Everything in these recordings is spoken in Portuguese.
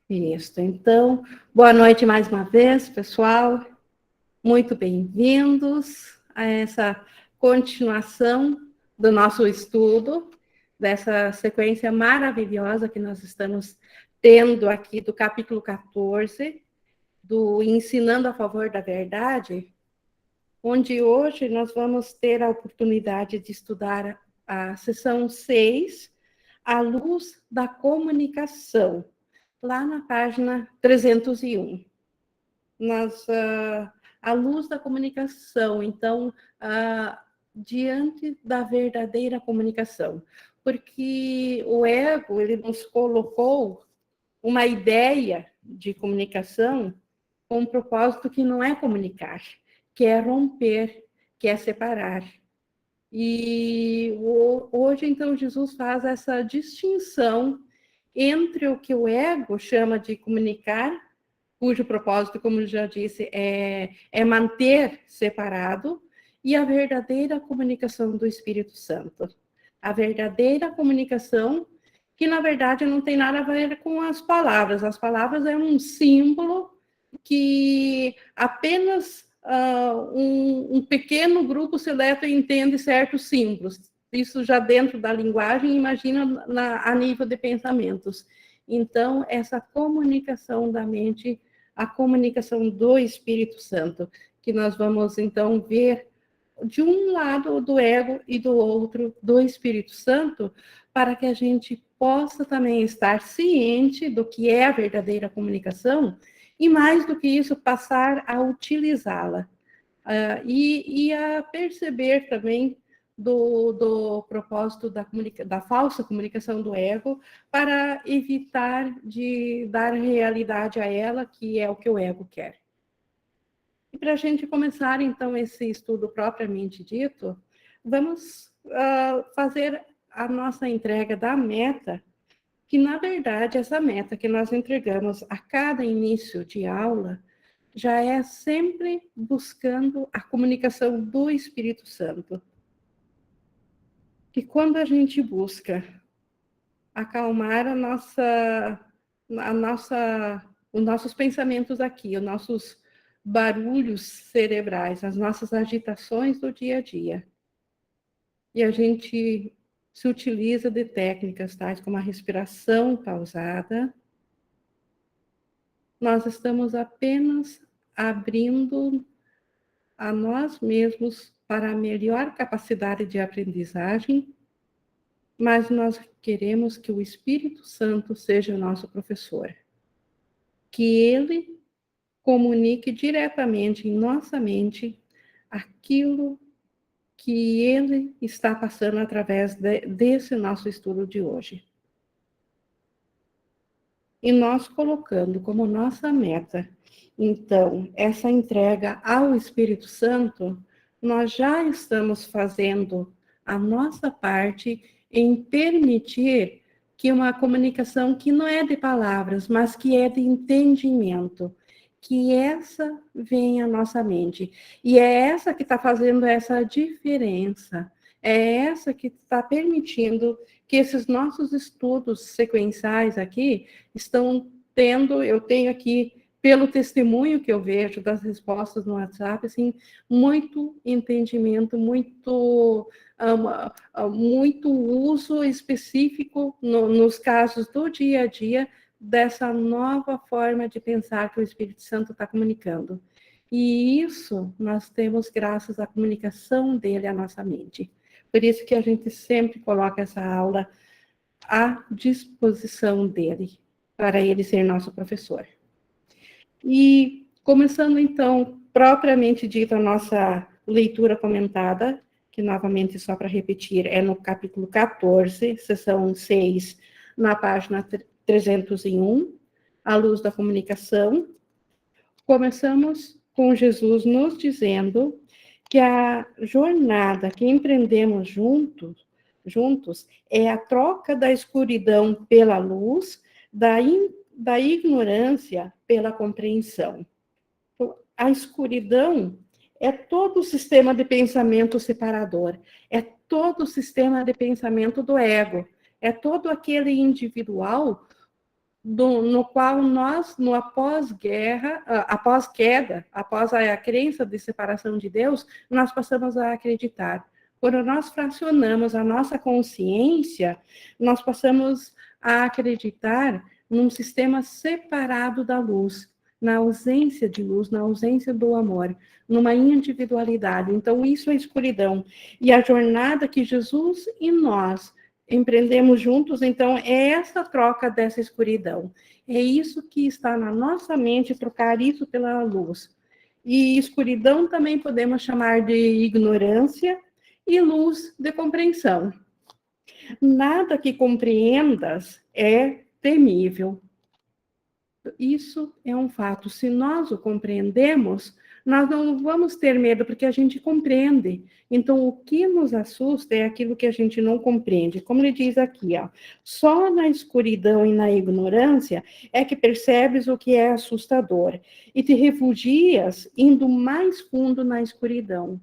Isso. Então, boa noite mais uma vez, pessoal. Muito bem-vindos a essa continuação do nosso estudo, dessa sequência maravilhosa que nós estamos tendo aqui do capítulo 14, do Ensinando a Favor da Verdade, onde hoje nós vamos ter a oportunidade de estudar a sessão 6, A Luz da Comunicação, lá na página 301. A luz da comunicação, então, diante da verdadeira comunicação, porque o ego, ele nos colocou uma ideia de comunicação com um propósito que não é comunicar, que é romper, que é separar. E hoje, então, Jesus faz essa distinção entre o que o ego chama de comunicar, cujo propósito, como já disse, é manter separado, e a verdadeira comunicação do Espírito Santo. A verdadeira comunicação, que na verdade não tem nada a ver com as palavras. As palavras é um símbolo que apenas um pequeno grupo seleto entende certos símbolos. Isso já dentro da linguagem, imagina a nível de pensamentos. Então, essa comunicação da mente, a comunicação do Espírito Santo, que nós vamos, então, ver de um lado do ego e do outro do Espírito Santo, para que a gente possa também estar ciente do que é a verdadeira comunicação e, mais do que isso, passar a utilizá-la. E a perceber também do propósito da falsa comunicação do ego, para evitar de dar realidade a ela, que é o que o ego quer. E para a gente começar, então, esse estudo propriamente dito, vamos fazer a nossa entrega da meta, que, na verdade, essa meta que nós entregamos a cada início de aula, já é sempre buscando a comunicação do Espírito Santo. Que quando a gente busca acalmar os nossos pensamentos aqui, os nossos barulhos cerebrais, as nossas agitações do dia a dia, e a gente se utiliza de técnicas tais como a respiração pausada, nós estamos apenas abrindo a nós mesmos para a melhor capacidade de aprendizagem, mas nós queremos que o Espírito Santo seja o nosso professor, que ele comunique diretamente em nossa mente aquilo que ele está passando através desse nosso estudo de hoje. E nós colocando como nossa meta, então, essa entrega ao Espírito Santo, nós já estamos fazendo a nossa parte em permitir que uma comunicação que não é de palavras, mas que é de entendimento, que essa venha à nossa mente. E é essa que está fazendo essa diferença, é essa que está permitindo que esses nossos estudos sequenciais aqui estão tendo, eu tenho aqui, pelo testemunho que eu vejo das respostas no WhatsApp, assim, muito entendimento, muito uso específico nos casos do dia a dia dessa nova forma de pensar que o Espírito Santo está comunicando. E isso nós temos graças à comunicação dele à nossa mente. Por isso que a gente sempre coloca essa aula à disposição dele, para ele ser nosso professor. E começando então, propriamente dito, a nossa leitura comentada, que novamente, só para repetir, é no capítulo 14, seção 6, na página 301, A Luz da Comunicação. Começamos com Jesus nos dizendo que a jornada que empreendemos juntos é a troca da escuridão pela luz, da ignorância pela compreensão. Então, a escuridão é todo o sistema de pensamento separador, é todo o sistema de pensamento do ego, é todo aquele individual no qual nós, no após-guerra, após queda, após a crença de separação de Deus, nós passamos a acreditar. Quando nós fracionamos a nossa consciência, nós passamos a acreditar num sistema separado da luz, na ausência de luz, na ausência do amor, numa individualidade. Então, isso é escuridão. E a jornada que Jesus e nós empreendemos juntos, então, é essa troca dessa escuridão. É isso que está na nossa mente, trocar isso pela luz. E escuridão também podemos chamar de ignorância e luz de compreensão. Nada que compreendas é temível. Isso é um fato. Se nós o compreendemos, nós não vamos ter medo, porque a gente compreende. Então, o que nos assusta é aquilo que a gente não compreende. Como ele diz aqui, ó, só na escuridão e na ignorância é que percebes o que é assustador e te refugias indo mais fundo na escuridão.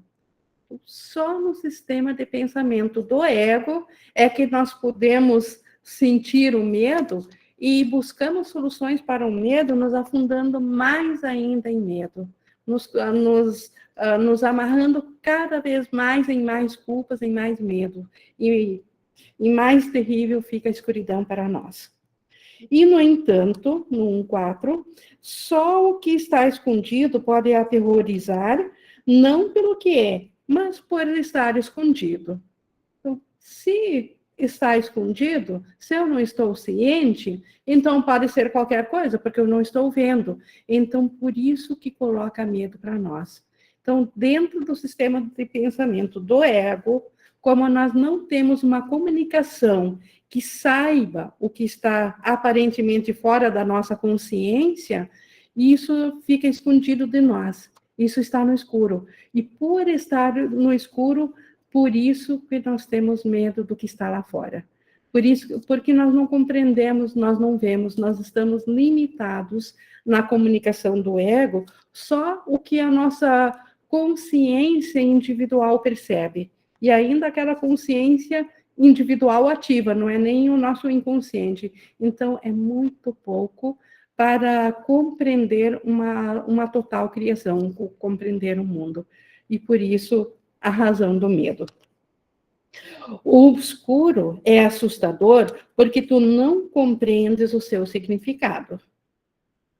Só no sistema de pensamento do ego é que nós podemos sentir o medo e buscamos soluções para o medo, nos afundando mais ainda em medo, nos amarrando cada vez mais em mais culpas, em mais medo. E mais terrível fica a escuridão para nós. E, no entanto, no 1.4, só o que está escondido pode aterrorizar, não pelo que é, mas por estar escondido. Então, se está escondido, se eu não estou ciente, então pode ser qualquer coisa, porque eu não estou vendo. Então, por isso que coloca medo para nós. Então, dentro do sistema de pensamento do ego, como nós não temos uma comunicação que saiba o que está aparentemente fora da nossa consciência, isso fica escondido de nós. Isso está no escuro. E por estar no escuro, por isso que nós temos medo do que está lá fora. Por isso, porque nós não compreendemos, nós não vemos, nós estamos limitados na comunicação do ego, só o que a nossa consciência individual percebe. E ainda aquela consciência individual ativa, não é nem o nosso inconsciente. Então, é muito pouco para compreender uma total criação, compreender o mundo. E por isso, a razão do medo. O obscuro é assustador porque tu não compreendes o seu significado.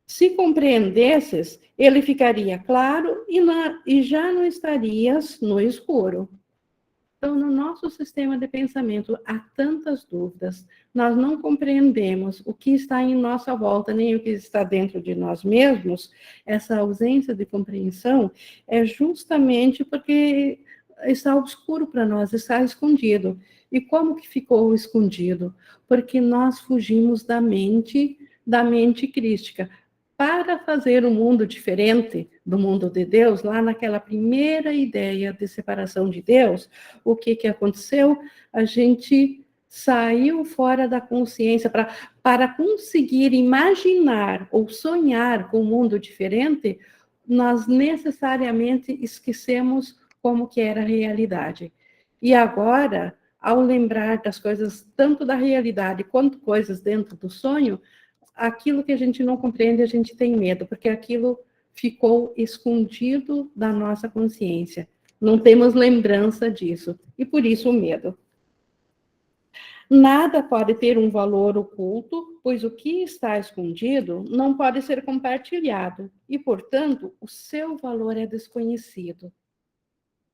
Se compreendesses, ele ficaria claro e já não estarias no escuro. Então, no nosso sistema de pensamento, há tantas dúvidas. Nós não compreendemos o que está em nossa volta, nem o que está dentro de nós mesmos. Essa ausência de compreensão é justamente porque está obscuro para nós, está escondido. E como que ficou escondido? Porque nós fugimos da mente crística. Para fazer um mundo diferente do mundo de Deus, lá naquela primeira ideia de separação de Deus, o que aconteceu? A gente saiu fora da consciência para conseguir imaginar ou sonhar com um mundo diferente, nós necessariamente esquecemos como que era a realidade. E agora, ao lembrar das coisas, tanto da realidade quanto coisas dentro do sonho, aquilo que a gente não compreende, a gente tem medo, porque aquilo ficou escondido da nossa consciência. Não temos lembrança disso, e por isso o medo. Nada pode ter um valor oculto, pois o que está escondido não pode ser compartilhado, e, portanto, o seu valor é desconhecido.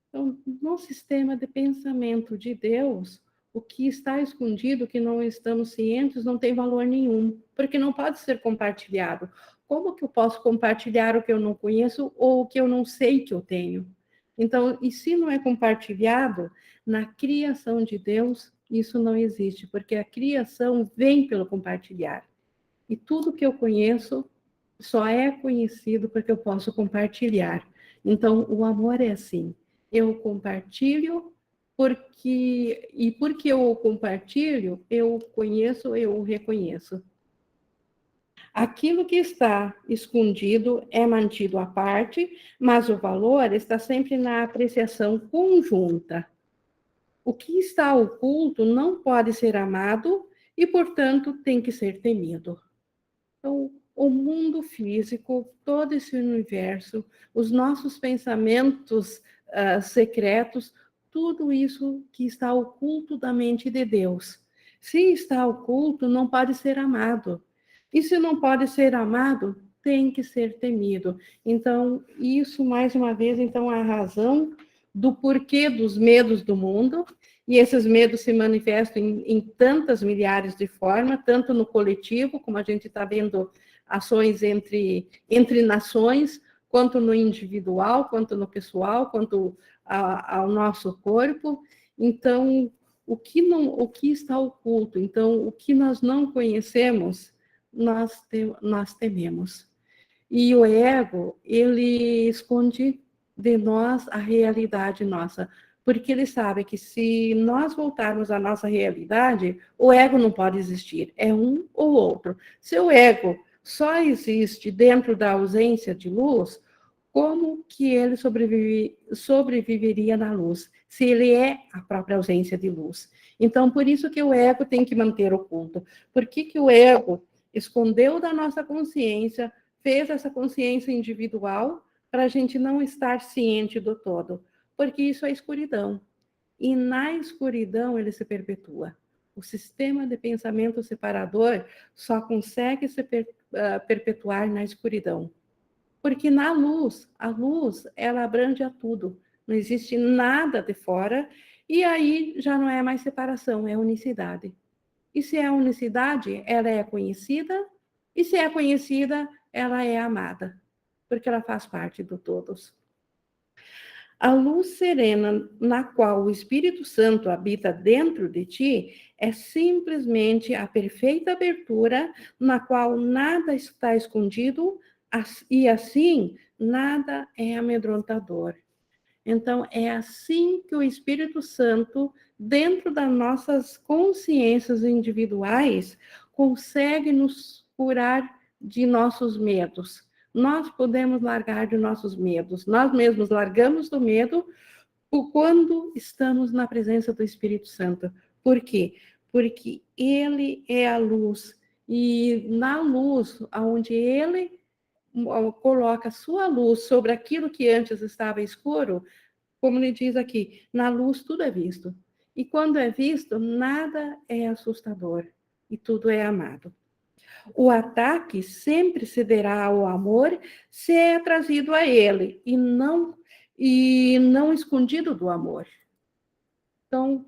Então, no sistema de pensamento de Deus, o que está escondido, que não estamos cientes, não tem valor nenhum, porque não pode ser compartilhado. Como que eu posso compartilhar o que eu não conheço ou o que eu não sei que eu tenho? Então, e se não é compartilhado, na criação de Deus, isso não existe, porque a criação vem pelo compartilhar. E tudo que eu conheço só é conhecido porque eu posso compartilhar. Então, o amor é assim. Eu compartilho porque eu compartilho, eu conheço, eu reconheço. Aquilo que está escondido é mantido à parte, mas o valor está sempre na apreciação conjunta. O que está oculto não pode ser amado e, portanto, tem que ser temido. Então, o mundo físico, todo esse universo, os nossos pensamentos secretos, tudo isso que está oculto da mente de Deus. Se está oculto, não pode ser amado. E se não pode ser amado, tem que ser temido. Então, isso, mais uma vez, então, é a razão do porquê dos medos do mundo, e esses medos se manifestam em tantas milhares de formas, tanto no coletivo, como a gente está vendo ações entre nações, quanto no individual, quanto no pessoal, quanto ao nosso corpo. Então, o que está oculto, então, o que nós não conhecemos, nós tememos. E o ego, ele esconde de nós a realidade nossa, porque ele sabe que se nós voltarmos à nossa realidade, o ego não pode existir, é um ou outro. Se o ego só existe dentro da ausência de luz, como que ele sobreviveria na luz, se ele é a própria ausência de luz? Então, por isso que o ego tem que manter oculto. Por que o ego escondeu da nossa consciência, fez essa consciência individual para a gente não estar ciente do todo? Porque isso é escuridão. E na escuridão ele se perpetua. O sistema de pensamento separador só consegue se perpetuar na escuridão. Porque na luz, a luz, ela abrange a tudo. Não existe nada de fora, e aí já não é mais separação, é unicidade. E se é unicidade, ela é conhecida, e se é conhecida, ela é amada, porque ela faz parte do todos. A luz serena na qual o Espírito Santo habita dentro de ti é simplesmente a perfeita abertura na qual nada está escondido e assim nada é amedrontador. Então, é assim que o Espírito Santo, dentro das nossas consciências individuais, consegue nos curar de nossos medos. Nós podemos largar de nossos medos. Nós mesmos largamos do medo quando estamos na presença do Espírito Santo. Por quê? Porque ele é a luz. E na luz, onde ele coloca sua luz sobre aquilo que antes estava escuro, como ele diz aqui, na luz tudo é visto. E quando é visto, nada é assustador e tudo é amado. O ataque sempre cederá ao amor se é trazido a ele e não escondido do amor. Então,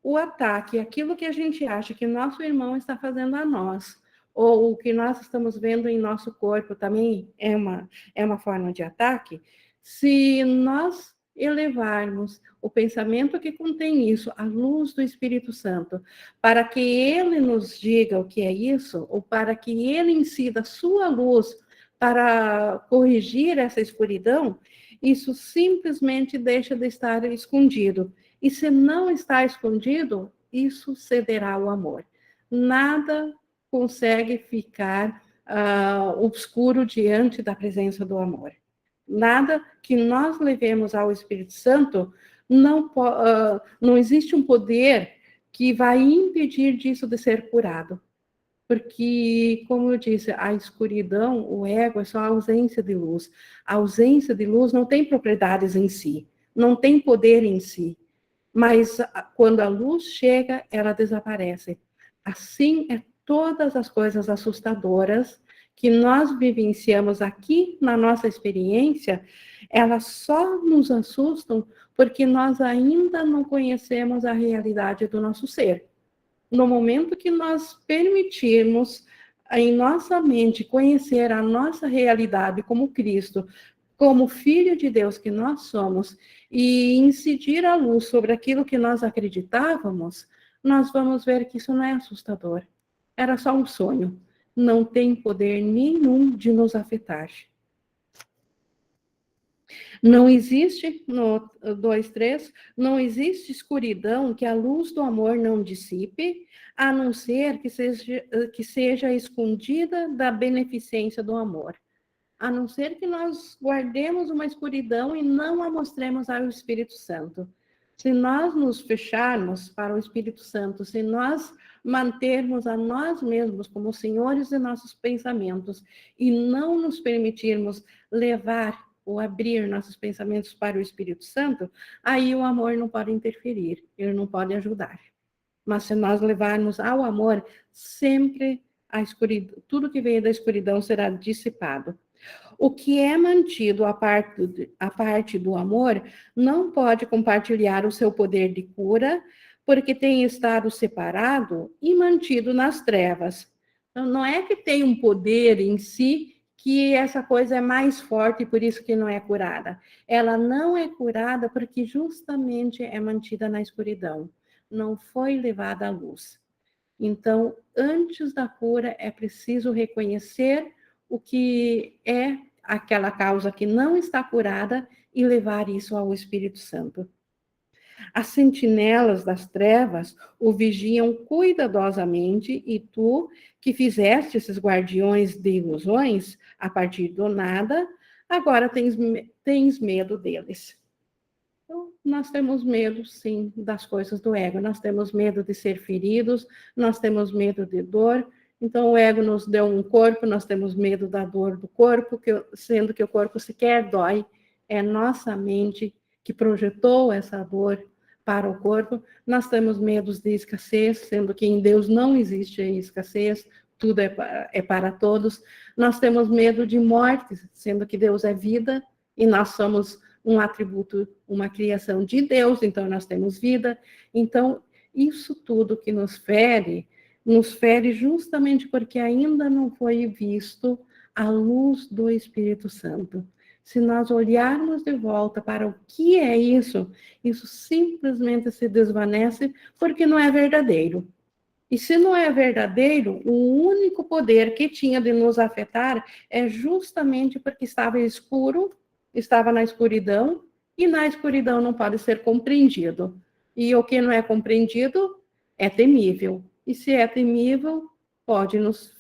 o ataque, aquilo que a gente acha que nosso irmão está fazendo a nós, ou o que nós estamos vendo em nosso corpo também é uma forma de ataque, se nós elevarmos o pensamento que contém isso à luz do Espírito Santo, para que ele nos diga o que é isso, ou para que ele incida a sua luz para corrigir essa escuridão, isso simplesmente deixa de estar escondido. E se não está escondido, isso cederá ao amor. Nada consegue ficar obscuro diante da presença do amor. Nada que nós levemos ao Espírito Santo, não existe um poder que vai impedir disso de ser curado. Porque, como eu disse, a escuridão, o ego, é só a ausência de luz. A ausência de luz não tem propriedades em si, não tem poder em si. Mas quando a luz chega, ela desaparece. Assim é todas as coisas assustadoras que nós vivenciamos aqui na nossa experiência, elas só nos assustam porque nós ainda não conhecemos a realidade do nosso ser. No momento que nós permitirmos em nossa mente conhecer a nossa realidade como Cristo, como Filho de Deus que nós somos, e incidir a luz sobre aquilo que nós acreditávamos, nós vamos ver que isso não é assustador. Era só um sonho. Não tem poder nenhum de nos afetar. Não existe, no 2:3, não existe escuridão que a luz do amor não dissipe, a não ser que seja escondida da beneficência do amor. A não ser que nós guardemos uma escuridão e não a mostremos ao Espírito Santo. Se nós nos fecharmos para o Espírito Santo, se nós mantermos a nós mesmos como senhores de nossos pensamentos e não nos permitirmos levar ou abrir nossos pensamentos para o Espírito Santo, aí o amor não pode interferir, ele não pode ajudar. Mas se nós levarmos ao amor, sempre a escuridão, tudo que veio da escuridão será dissipado. O que é mantido a parte do amor não pode compartilhar o seu poder de cura, porque tem estado separado e mantido nas trevas. Então, não é que tem um poder em si que essa coisa é mais forte e por isso que não é curada. Ela não é curada porque justamente é mantida na escuridão, não foi levada à luz. Então, antes da cura, é preciso reconhecer o que é aquela causa que não está curada e levar isso ao Espírito Santo. As sentinelas das trevas o vigiam cuidadosamente e tu, que fizeste esses guardiões de ilusões a partir do nada, agora tens medo deles. Então, nós temos medo, sim, das coisas do ego. Nós temos medo de ser feridos, nós temos medo de dor. Então, o ego nos deu um corpo, nós temos medo da dor do corpo, sendo que o corpo sequer dói. É nossa mente que projetou essa dor para o corpo. Nós temos medos de escassez, sendo que em Deus não existe escassez, tudo é para todos. Nós temos medo de morte, sendo que Deus é vida e nós somos um atributo, uma criação de Deus, então nós temos vida. Então, isso tudo que nos fere justamente porque ainda não foi visto a luz do Espírito Santo. Se nós olharmos de volta para o que é isso simplesmente se desvanece porque não é verdadeiro. E se não é verdadeiro, o único poder que tinha de nos afetar é justamente porque estava escuro, estava na escuridão, e na escuridão não pode ser compreendido. E o que não é compreendido é temível. E se é temível, pode nos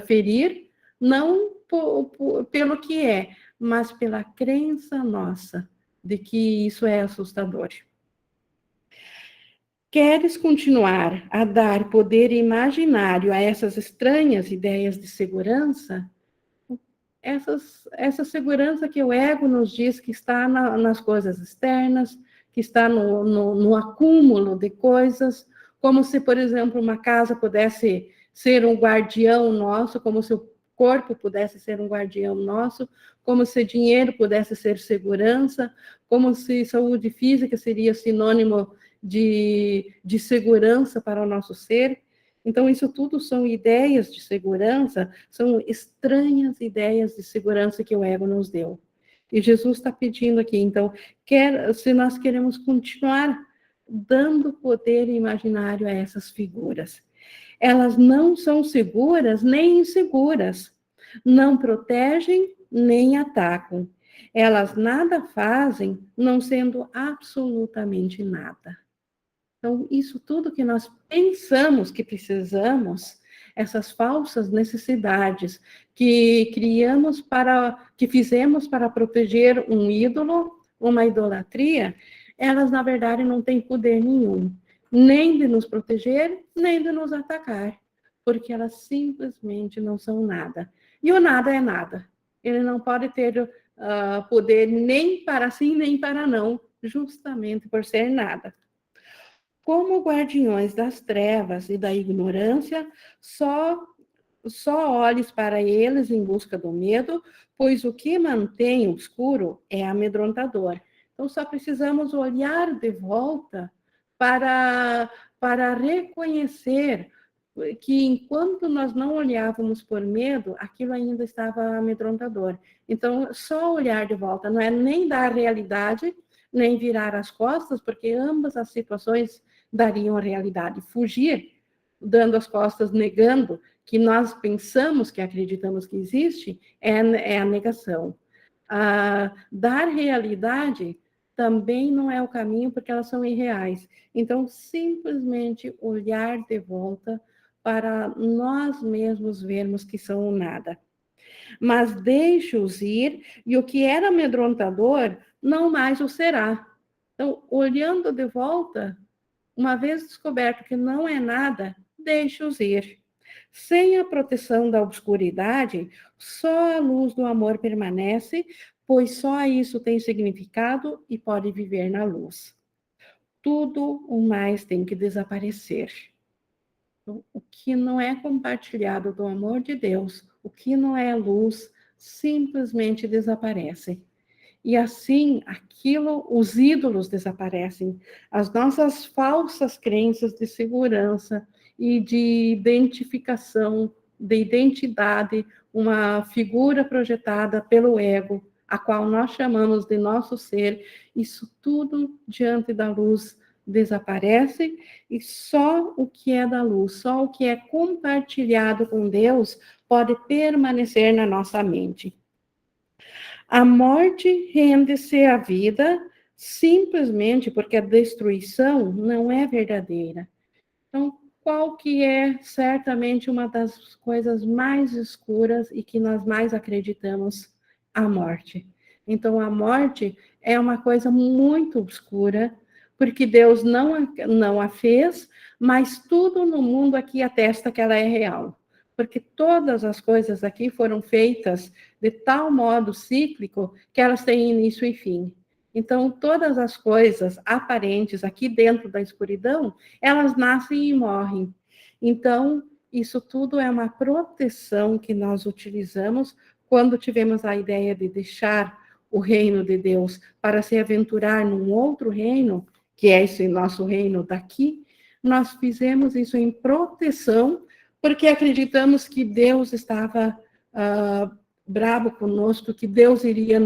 ferir, não pelo que é, mas pela crença nossa de que isso é assustador. Queres continuar a dar poder imaginário a essas estranhas ideias de segurança? Essa segurança que o ego nos diz que está nas coisas externas, que está no acúmulo de coisas, como se, por exemplo, uma casa pudesse ser um guardião nosso, como se o corpo pudesse ser um guardião nosso, como se dinheiro pudesse ser segurança, como se saúde física seria sinônimo de segurança para o nosso ser. Então, isso tudo são ideias de segurança, são estranhas ideias de segurança que o ego nos deu. E Jesus está pedindo aqui, então, se nós queremos continuar dando poder imaginário a essas figuras, elas não são seguras nem inseguras, não protegem nem atacam. Elas nada fazem, não sendo absolutamente nada. Então, isso tudo que nós pensamos que precisamos, essas falsas necessidades que fizemos para proteger um ídolo, uma idolatria, elas, na verdade, não têm poder nenhum, nem de nos proteger, nem de nos atacar, porque elas simplesmente não são nada. E o nada é nada. Ele não pode ter poder nem para sim, nem para não, justamente por ser nada. Como guardiões das trevas e da ignorância, só olhes para eles em busca do medo, pois o que mantém o escuro é amedrontador. Então, só precisamos olhar de volta para reconhecer que enquanto nós não olhávamos por medo, aquilo ainda estava amedrontador. Então, só olhar de volta, não é nem dar realidade, nem virar as costas, porque ambas as situações dariam a realidade. Fugir, dando as costas, negando que nós pensamos, que acreditamos que existe, é a negação. Dar realidade também não é o caminho, porque elas são irreais. Então, simplesmente olhar de volta para nós mesmos vermos que são o nada. Mas deixe-os ir, e o que era amedrontador, não mais o será. Então, olhando de volta, uma vez descoberto que não é nada, deixe-os ir. Sem a proteção da obscuridade, só a luz do amor permanece, pois só isso tem significado e pode viver na luz. Tudo o mais tem que desaparecer. O que não é compartilhado do amor de Deus, o que não é luz, simplesmente desaparece. E assim, os ídolos desaparecem, as nossas falsas crenças de segurança e de identificação, de identidade, uma figura projetada pelo ego, a qual nós chamamos de nosso ser, isso tudo diante da luz desaparece e só o que é da luz, só o que é compartilhado com Deus pode permanecer na nossa mente. A morte rende-se à vida simplesmente porque a destruição não é verdadeira. Então, qual que é certamente uma das coisas mais escuras e que nós mais acreditamos? A morte. Então, a morte é uma coisa muito obscura, porque Deus não a fez, mas tudo no mundo aqui atesta que ela é real. Porque todas as coisas aqui foram feitas de tal modo cíclico que elas têm início e fim. Então, todas as coisas aparentes aqui dentro da escuridão, elas nascem e morrem. Então, isso tudo é uma proteção que nós utilizamos quando tivemos a ideia de deixar o reino de Deus para se aventurar num outro reino, que é esse nosso reino daqui. Nós fizemos isso em proteção, porque acreditamos que Deus estava bravo conosco, que Deus iria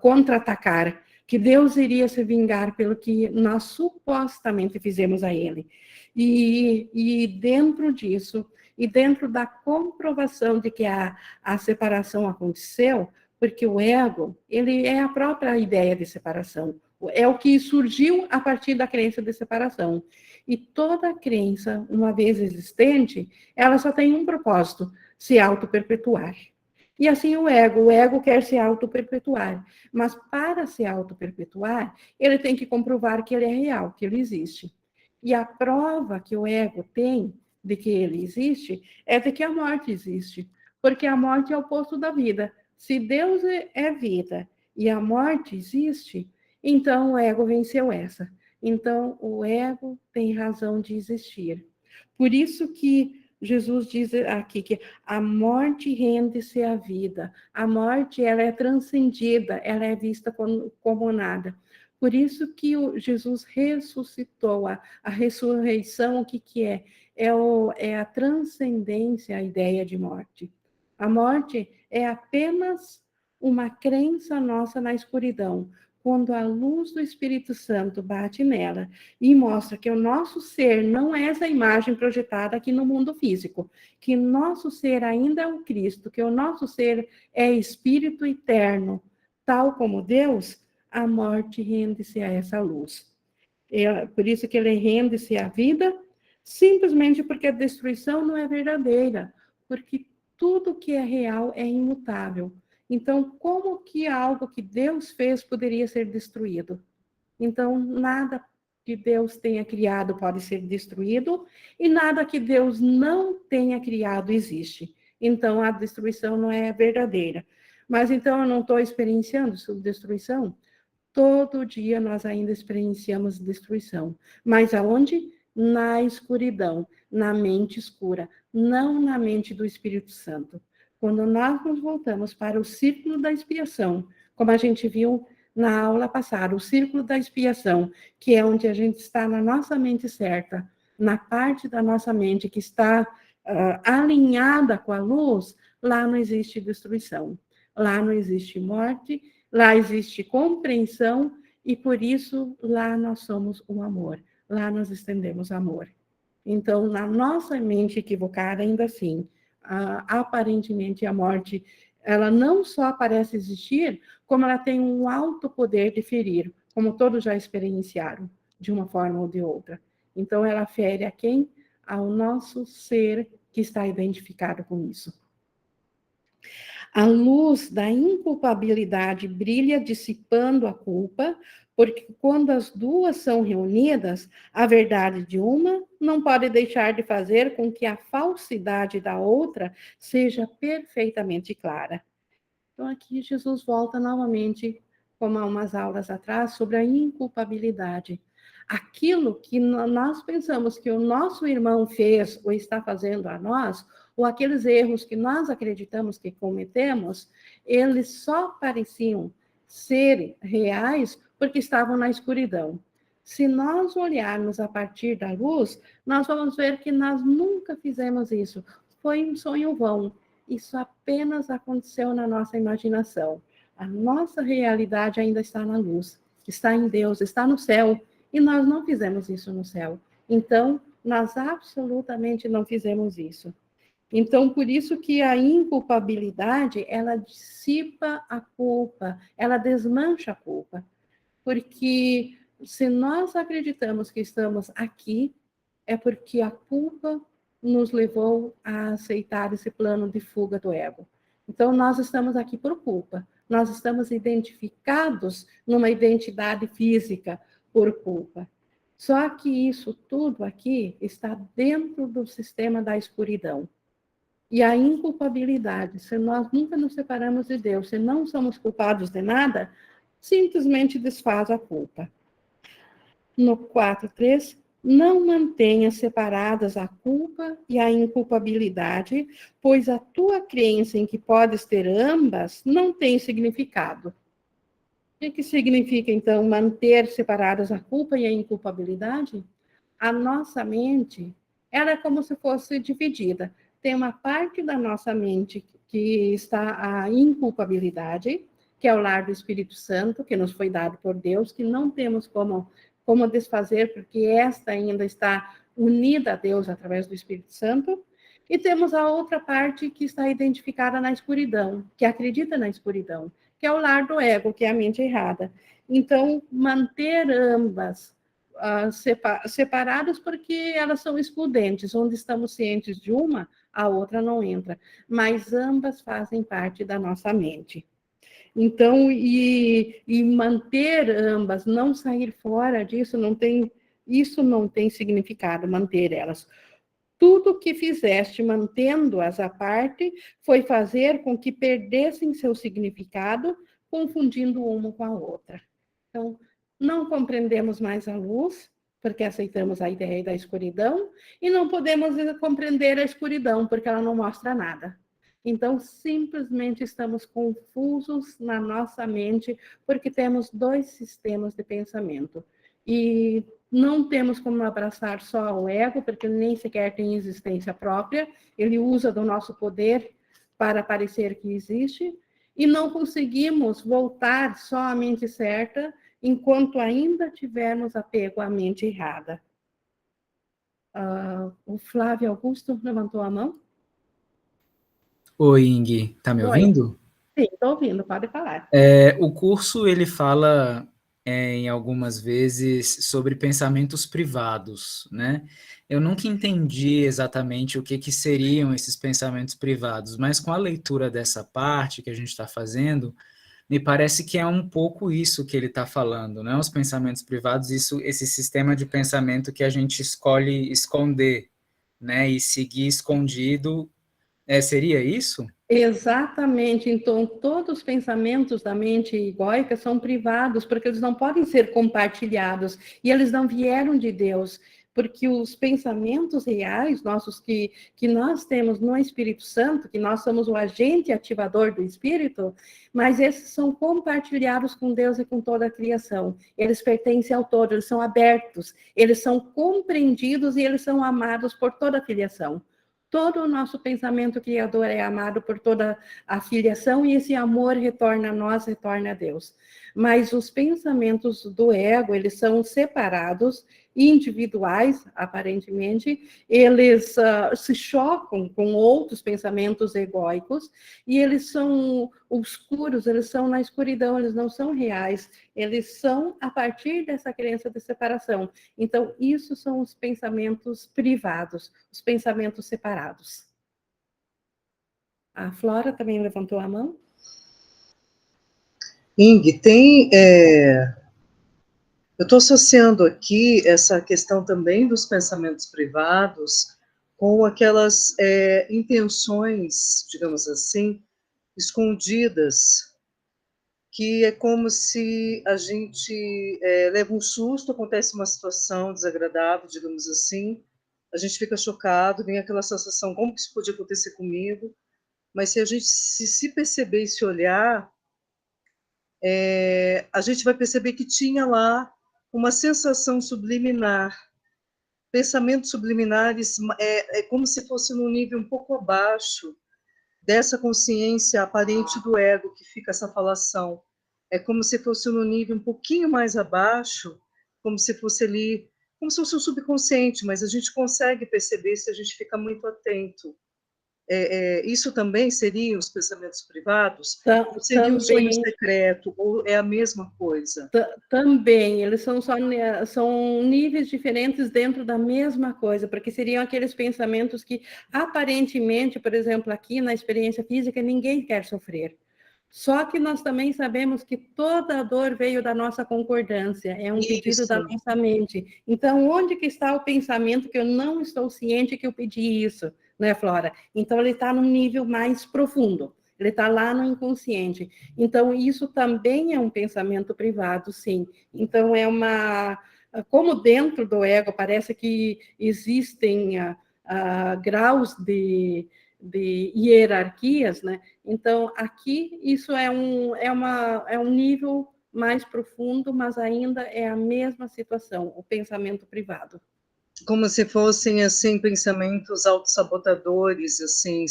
contra-atacar, que Deus iria se vingar pelo que nós supostamente fizemos a ele. E dentro disso, e dentro da comprovação de que a separação aconteceu, porque o ego, ele é a própria ideia de separação, é o que surgiu a partir da crença de separação. E toda crença, uma vez existente, ela só tem um propósito, se auto-perpetuar. E assim o ego quer se auto-perpetuar, mas para se auto-perpetuar, ele tem que comprovar que ele é real, que ele existe. E a prova que o ego tem de que ele existe é de que a morte existe, porque a morte é o oposto da vida. Se Deus é vida e a morte existe, então o ego venceu essa. Então o ego tem razão de existir. Por isso que Jesus diz aqui que a morte rende-se à vida. A morte, ela é transcendida, ela é vista como nada. Por isso que Jesus ressuscitou. A ressurreição, o que é? É a transcendência, a ideia de morte. A morte é apenas uma crença nossa na escuridão. Quando a luz do Espírito Santo bate nela e mostra que o nosso ser não é essa imagem projetada aqui no mundo físico, que nosso ser ainda é o Cristo, que o nosso ser é espírito eterno, tal como Deus, a morte rende-se a essa luz. Por isso que ele rende-se à vida, simplesmente porque a destruição não é verdadeira, porque tudo que é real é imutável. Então, como que algo que Deus fez poderia ser destruído? Então, nada que Deus tenha criado pode ser destruído e nada que Deus não tenha criado existe. Então, a destruição não é verdadeira. Mas então eu não estou experienciando destruição? Todo dia nós ainda experienciamos destruição. Mas aonde? Na escuridão, na mente escura, não na mente do Espírito Santo. Quando nós nos voltamos para o círculo da expiação, como a gente viu na aula passada, o círculo da expiação, que é onde a gente está na nossa mente certa, na parte da nossa mente que está alinhada com a luz, lá não existe destruição, lá não existe morte, lá existe compreensão e por isso lá nós somos o amor, lá nós estendemos amor. Então, na nossa mente equivocada, ainda assim, aparentemente a morte, ela não só parece existir, como ela tem um alto poder de ferir, como todos já experienciaram, de uma forma ou de outra. Então, ela fere a quem? Ao nosso ser que está identificado com isso. A luz da inculpabilidade brilha dissipando a culpa, porque quando as duas são reunidas, a verdade de uma não pode deixar de fazer com que a falsidade da outra seja perfeitamente clara. Então, aqui Jesus volta novamente, como há umas aulas atrás, sobre a inculpabilidade. Aquilo que nós pensamos que o nosso irmão fez ou está fazendo a nós, ou aqueles erros que nós acreditamos que cometemos, eles só pareciam ser reais porque estavam na escuridão. Se nós olharmos a partir da luz, nós vamos ver que nós nunca fizemos isso. Foi um sonho vão. Isso apenas aconteceu na nossa imaginação. A nossa realidade ainda está na luz, está em Deus, está no céu. E nós não fizemos isso no céu. Então, nós absolutamente não fizemos isso. Então, por isso que a inculpabilidade, ela dissipa a culpa, ela desmancha a culpa. Porque se nós acreditamos que estamos aqui, é porque a culpa nos levou a aceitar esse plano de fuga do ego. Então, nós estamos aqui por culpa. Nós estamos identificados numa identidade física por culpa. Só que isso tudo aqui está dentro do sistema da escuridão. E a inculpabilidade, se nós nunca nos separamos de Deus, se não somos culpados de nada, simplesmente desfaz a culpa. No 4.3, não mantenha separadas a culpa e a inculpabilidade, pois a tua crença em que podes ter ambas não tem significado. O que significa, então, manter separadas a culpa e a inculpabilidade? A nossa mente, ela é como se fosse dividida. Tem uma parte da nossa mente que está a inculpabilidade, que é o lar do Espírito Santo, que nos foi dado por Deus, que não temos como desfazer, porque esta ainda está unida a Deus através do Espírito Santo. E temos a outra parte que está identificada na escuridão, que acredita na escuridão, que é o lar do ego, que é a mente errada. Então, manter ambas separadas porque elas são excludentes, onde estamos cientes de uma, a outra não entra, mas ambas fazem parte da nossa mente. Então, e manter ambas, não sair fora disso, isso não tem significado, manter elas. Tudo que fizeste mantendo-as à parte foi fazer com que perdessem seu significado, confundindo uma com a outra. Então, não compreendemos mais a luz, porque aceitamos a ideia da escuridão, e não podemos compreender a escuridão, porque ela não mostra nada. Então, simplesmente estamos confusos na nossa mente, porque temos dois sistemas de pensamento. E não temos como abraçar só o ego, porque ele nem sequer tem existência própria, ele usa do nosso poder para parecer que existe, e não conseguimos voltar só à mente certa, enquanto ainda tivermos apego à mente errada. O Flávio Augusto levantou a mão. Oi, Ingui, tá me ouvindo? Sim, estou ouvindo, pode falar. O curso, ele fala em algumas vezes sobre pensamentos privados, né? Eu nunca entendi exatamente o que seriam esses pensamentos privados, mas com a leitura dessa parte que a gente está fazendo, me parece que é um pouco isso que ele está falando, né? Os pensamentos privados, esse sistema de pensamento que a gente escolhe esconder, né? E seguir escondido, seria isso? Exatamente. Então, todos os pensamentos da mente egóica são privados, porque eles não podem ser compartilhados, e eles não vieram de Deus, porque os pensamentos reais nossos que nós temos no Espírito Santo, que nós somos o agente ativador do Espírito, mas esses são compartilhados com Deus e com toda a criação. Eles pertencem ao todo, eles são abertos, eles são compreendidos e eles são amados por toda a filiação. Todo o nosso pensamento criador é amado por toda a filiação e esse amor retorna a nós, retorna a Deus. Mas os pensamentos do ego, eles são separados, individuais, aparentemente, eles se chocam com outros pensamentos egóicos e eles são obscuros, eles são na escuridão, eles não são reais, eles são a partir dessa crença de separação. Então, isso são os pensamentos privados, os pensamentos separados. A Flora também levantou a mão. Ing, eu estou associando aqui essa questão também dos pensamentos privados com aquelas intenções, digamos assim, escondidas, que é como se a gente leva um susto, acontece uma situação desagradável, digamos assim, a gente fica chocado, vem aquela sensação, como que isso podia acontecer comigo? Mas se a gente se perceber e se olhar, a gente vai perceber que tinha lá uma sensação subliminar, pensamentos subliminares, é como se fosse num nível um pouco abaixo dessa consciência aparente do ego que fica essa falação. É como se fosse num nível um pouquinho mais abaixo, como se fosse ali, como se fosse um subconsciente, mas a gente consegue perceber se a gente fica muito atento. Isso também seriam os pensamentos privados? Ou seria um sonho secreto? Ou é a mesma coisa? Também, eles são níveis diferentes dentro da mesma coisa, porque seriam aqueles pensamentos que, aparentemente, por exemplo, aqui na experiência física, ninguém quer sofrer. Só que nós também sabemos que toda a dor veio da nossa concordância, é um pedido da nossa mente. Então, onde que está o pensamento que eu não estou ciente que eu pedi isso, né, Flora? Então, ele está num nível mais profundo, ele está lá no inconsciente. Então, isso também é um pensamento privado, sim. Então, como dentro do ego parece que existem graus de hierarquias, né? Então, aqui, isso é um nível mais profundo, mas ainda é a mesma situação, o pensamento privado. Como se fossem, assim, pensamentos autossabotadores, assim,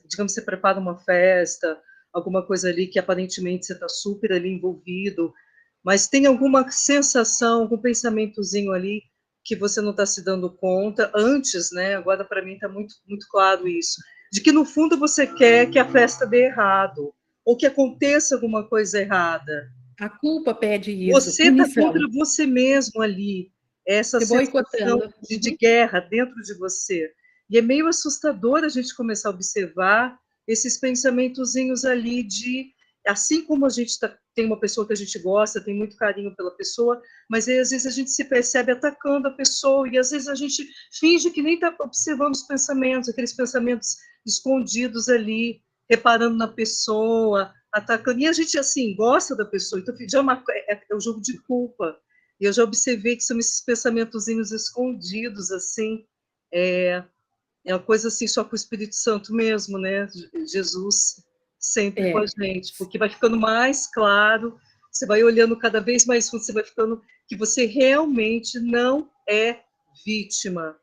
digamos, você prepara uma festa, alguma coisa ali que aparentemente você está super ali envolvido, mas tem alguma sensação, algum pensamentozinho ali que você não está se dando conta antes, né? Agora, para mim, está muito, muito claro isso, de que, no fundo, você quer que a festa dê errado, ou que aconteça alguma coisa errada. A culpa pede isso, você está contra você mesmo ali, essa sensação de guerra dentro de você. E é meio assustador a gente começar a observar esses pensamentozinhos ali de, assim como a gente tem uma pessoa que a gente gosta, tem muito carinho pela pessoa, mas aí, às vezes a gente se percebe atacando a pessoa, e às vezes a gente finge que nem está observando os pensamentos, aqueles pensamentos escondidos ali, reparando na pessoa, atacando, e a gente, assim, gosta da pessoa, então já é um jogo de culpa, e eu já observei que são esses pensamentozinhos escondidos, assim, é uma coisa assim, só com o Espírito Santo mesmo, né, Jesus sempre com a gente, porque vai ficando mais claro, você vai olhando cada vez mais fundo, você vai ficando que você realmente não é vítima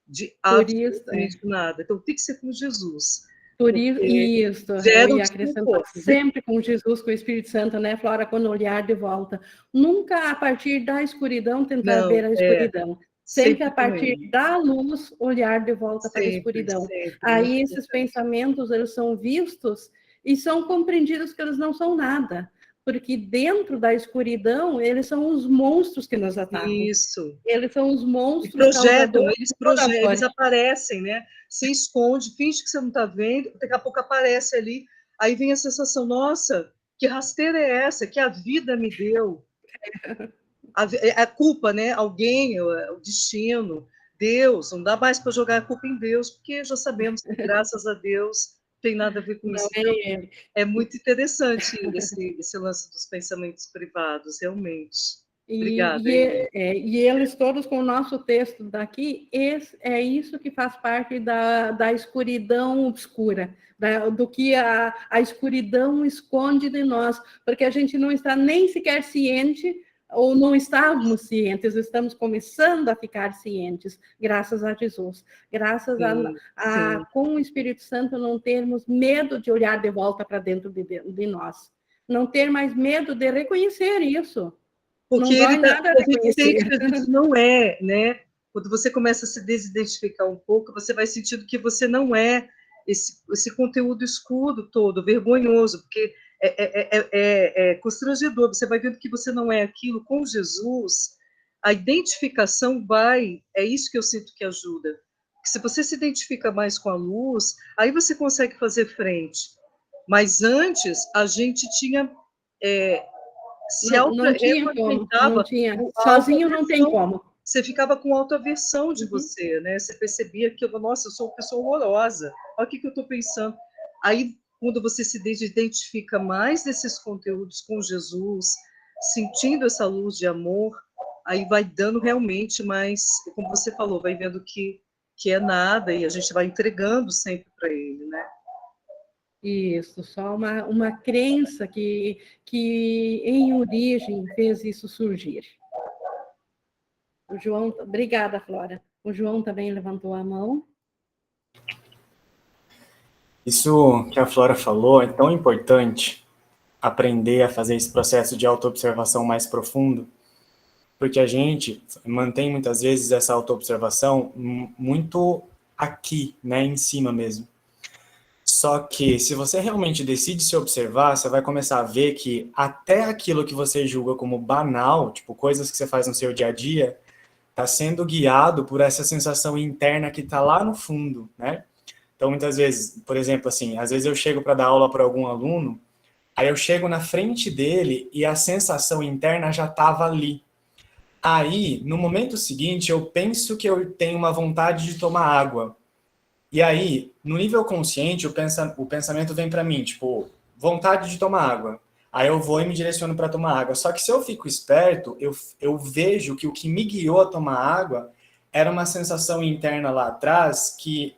de absolutamente nada, então tem que ser com Jesus. Por isso, eu ia acrescentar sempre com Jesus, com o Espírito Santo, né, Flora, quando olhar de volta. Nunca a partir da escuridão tentar ver a escuridão. Sempre a partir da luz olhar de volta para a escuridão. Aí esses pensamentos, eles são vistos e são compreendidos que eles não são nada. Porque dentro da escuridão, eles são os monstros que nos atacam. Isso. Eles são os monstros eles aparecem, né? Se esconde, finge que você não está vendo, daqui a pouco aparece ali, aí vem a sensação, nossa, que rasteira é essa que a vida me deu? A culpa, né? Alguém, o destino, Deus, não dá mais para jogar a culpa em Deus, porque já sabemos que, graças a Deus, tem nada a ver com isso. Então, é muito interessante esse lance dos pensamentos privados, realmente. Obrigada. E eles todos, com o nosso texto daqui, é isso que faz parte da escuridão obscura, do que a escuridão esconde de nós, porque a gente não está nem sequer ciente, ou não estávamos cientes, estamos começando a ficar cientes, graças a Jesus, graças a com o Espírito Santo não termos medo de olhar de volta para dentro de nós, não ter mais medo de reconhecer isso. Porque a gente sente que a gente não é, né? Quando você começa a se desidentificar um pouco, você vai sentindo que você não é esse conteúdo escuro todo, vergonhoso, porque é constrangedor. Você vai vendo que você não é aquilo. Com Jesus, a identificação é isso que eu sinto que ajuda. Se você se identifica mais com a luz, aí você consegue fazer frente. Mas antes, a gente tinha... Não tinha como, não tinha. Sozinho não tem como. Você ficava com autoaversão de você, né? Você percebia que, nossa, eu sou uma pessoa horrorosa. Olha o que eu estou pensando. Aí, quando você se identifica mais desses conteúdos com Jesus, sentindo essa luz de amor, aí vai dando realmente mais, como você falou, vai vendo que é nada, e a gente vai entregando sempre para ele, né? Isso, só uma crença que em origem fez isso surgir. O João, obrigada, Flora. O João também levantou a mão. Isso que a Flora falou é tão importante, aprender a fazer esse processo de autoobservação mais profundo, porque a gente mantém muitas vezes essa autoobservação muito aqui, né, em cima mesmo. Só que se você realmente decide se observar, você vai começar a ver que até aquilo que você julga como banal, tipo coisas que você faz no seu dia a dia, está sendo guiado por essa sensação interna que está lá no fundo, né? Então, muitas vezes, por exemplo, assim, às vezes eu chego para dar aula para algum aluno, aí eu chego na frente dele e a sensação interna já estava ali. Aí, no momento seguinte, eu penso que eu tenho uma vontade de tomar água. E aí, no nível consciente, o pensamento vem para mim, tipo, vontade de tomar água. Aí eu vou e me direciono para tomar água. Só que se eu fico esperto, eu vejo que o que me guiou a tomar água era uma sensação interna lá atrás que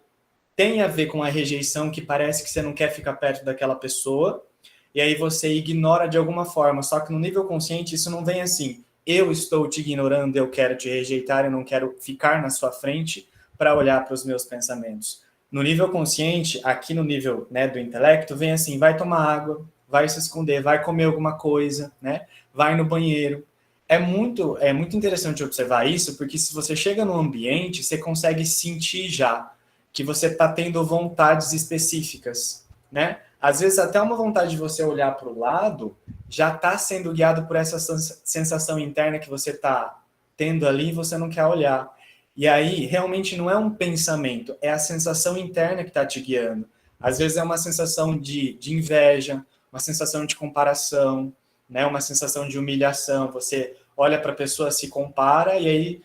tem a ver com a rejeição, que parece que você não quer ficar perto daquela pessoa, e aí você ignora de alguma forma. Só que no nível consciente isso não vem assim, eu estou te ignorando, eu quero te rejeitar, eu não quero ficar na sua frente para olhar para os meus pensamentos. No nível consciente, aqui no nível, né, do intelecto, vem assim, vai tomar água, vai se esconder, vai comer alguma coisa, né, vai no banheiro. É muito interessante observar isso, porque se você chega no ambiente, você consegue sentir já que você está tendo vontades específicas, né? Às vezes até uma vontade de você olhar para o lado já está sendo guiado por essa sensação interna que você está tendo ali e você não quer olhar. E aí, realmente não é um pensamento, é a sensação interna que está te guiando. Às vezes é uma sensação de inveja, uma sensação de comparação, né? Uma sensação de humilhação. Você olha para a pessoa, se compara, e aí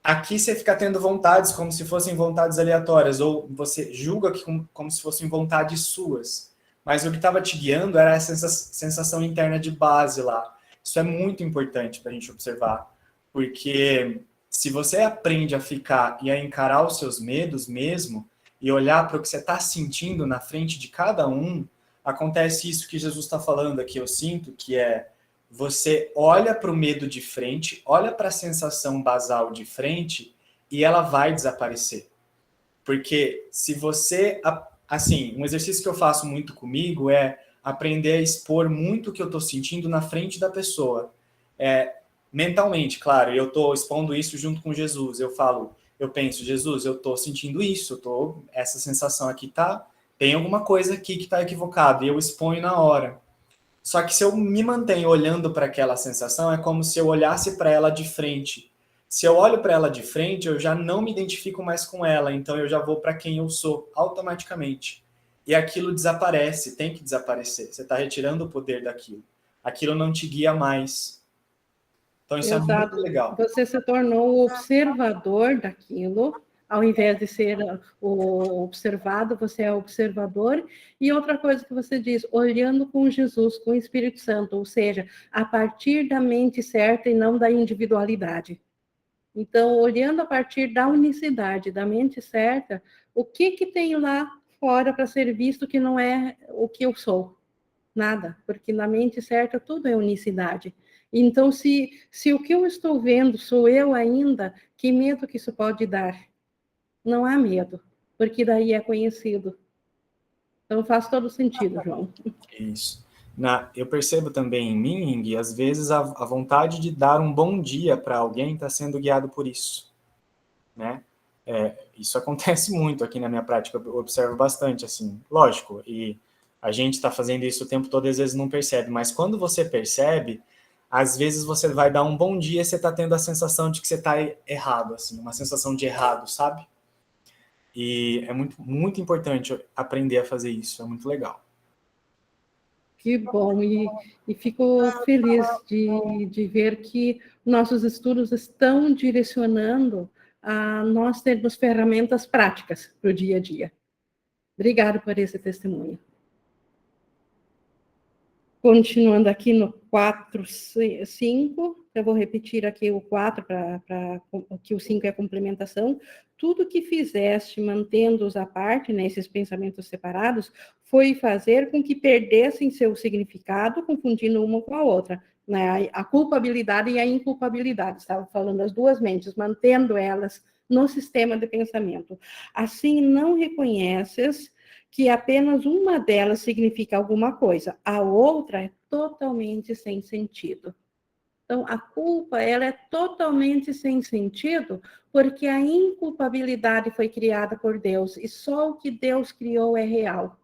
aqui você fica tendo vontades como se fossem vontades aleatórias, ou você julga que como se fossem vontades suas. Mas o que estava te guiando era essa sensação interna de base lá. Isso é muito importante para a gente observar, porque se você aprende a ficar e a encarar os seus medos mesmo, e olhar para o que você está sentindo na frente de cada um, acontece isso que Jesus está falando aqui, eu sinto, que é você olha para o medo de frente, olha para a sensação basal de frente e ela vai desaparecer. Porque se você... Assim, um exercício que eu faço muito comigo é aprender a expor muito o que eu estou sentindo na frente da pessoa. Mentalmente, claro, eu estou expondo isso junto com Jesus. Eu penso, Jesus, eu estou sentindo isso, essa sensação aqui tem alguma coisa aqui que está equivocada, e eu exponho na hora. Só que se eu me mantenho olhando para aquela sensação, é como se eu olhasse para ela de frente. Se eu olho para ela de frente, eu já não me identifico mais com ela, então eu já vou para quem eu sou, automaticamente. E aquilo desaparece, tem que desaparecer. Você está retirando o poder daquilo. Aquilo não te guia mais. Então isso é muito legal. Você se tornou o observador daquilo, ao invés de ser o observado, você é o observador. E outra coisa que você diz, olhando com Jesus, com o Espírito Santo, ou seja, a partir da mente certa e não da individualidade. Então, olhando a partir da unicidade, da mente certa, o que tem lá fora para ser visto que não é o que eu sou? Nada, porque na mente certa tudo é unicidade. Então, se o que eu estou vendo sou eu ainda, que medo que isso pode dar? Não há medo, porque daí é conhecido. Então faz todo sentido, João. Isso. Eu percebo também em mim, Ing, às vezes a vontade de dar um bom dia para alguém está sendo guiado por isso, né? Isso acontece muito aqui na minha prática, eu observo bastante, assim, lógico, e a gente está fazendo isso o tempo todo e às vezes não percebe, mas quando você percebe, às vezes você vai dar um bom dia e você está tendo a sensação de que você está errado, assim, uma sensação de errado, sabe? E é muito, muito importante aprender a fazer isso, é muito legal. Que bom, e fico feliz de ver que nossos estudos estão direcionando a nós termos ferramentas práticas para o dia a dia. Obrigada por esse testemunho. Continuando aqui no 4, 5, eu vou repetir aqui o 4, que o 5 é a complementação. Tudo que fizeste, mantendo-os à parte, né, esses pensamentos separados, foi fazer com que perdessem seu significado, confundindo uma com a outra, né, a culpabilidade e a inculpabilidade. Estava falando das duas mentes, mantendo elas no sistema de pensamento. Assim, não reconheces que apenas uma delas significa alguma coisa, a outra é totalmente sem sentido. Então, a culpa, ela é totalmente sem sentido, porque a inculpabilidade foi criada por Deus, e só o que Deus criou é real.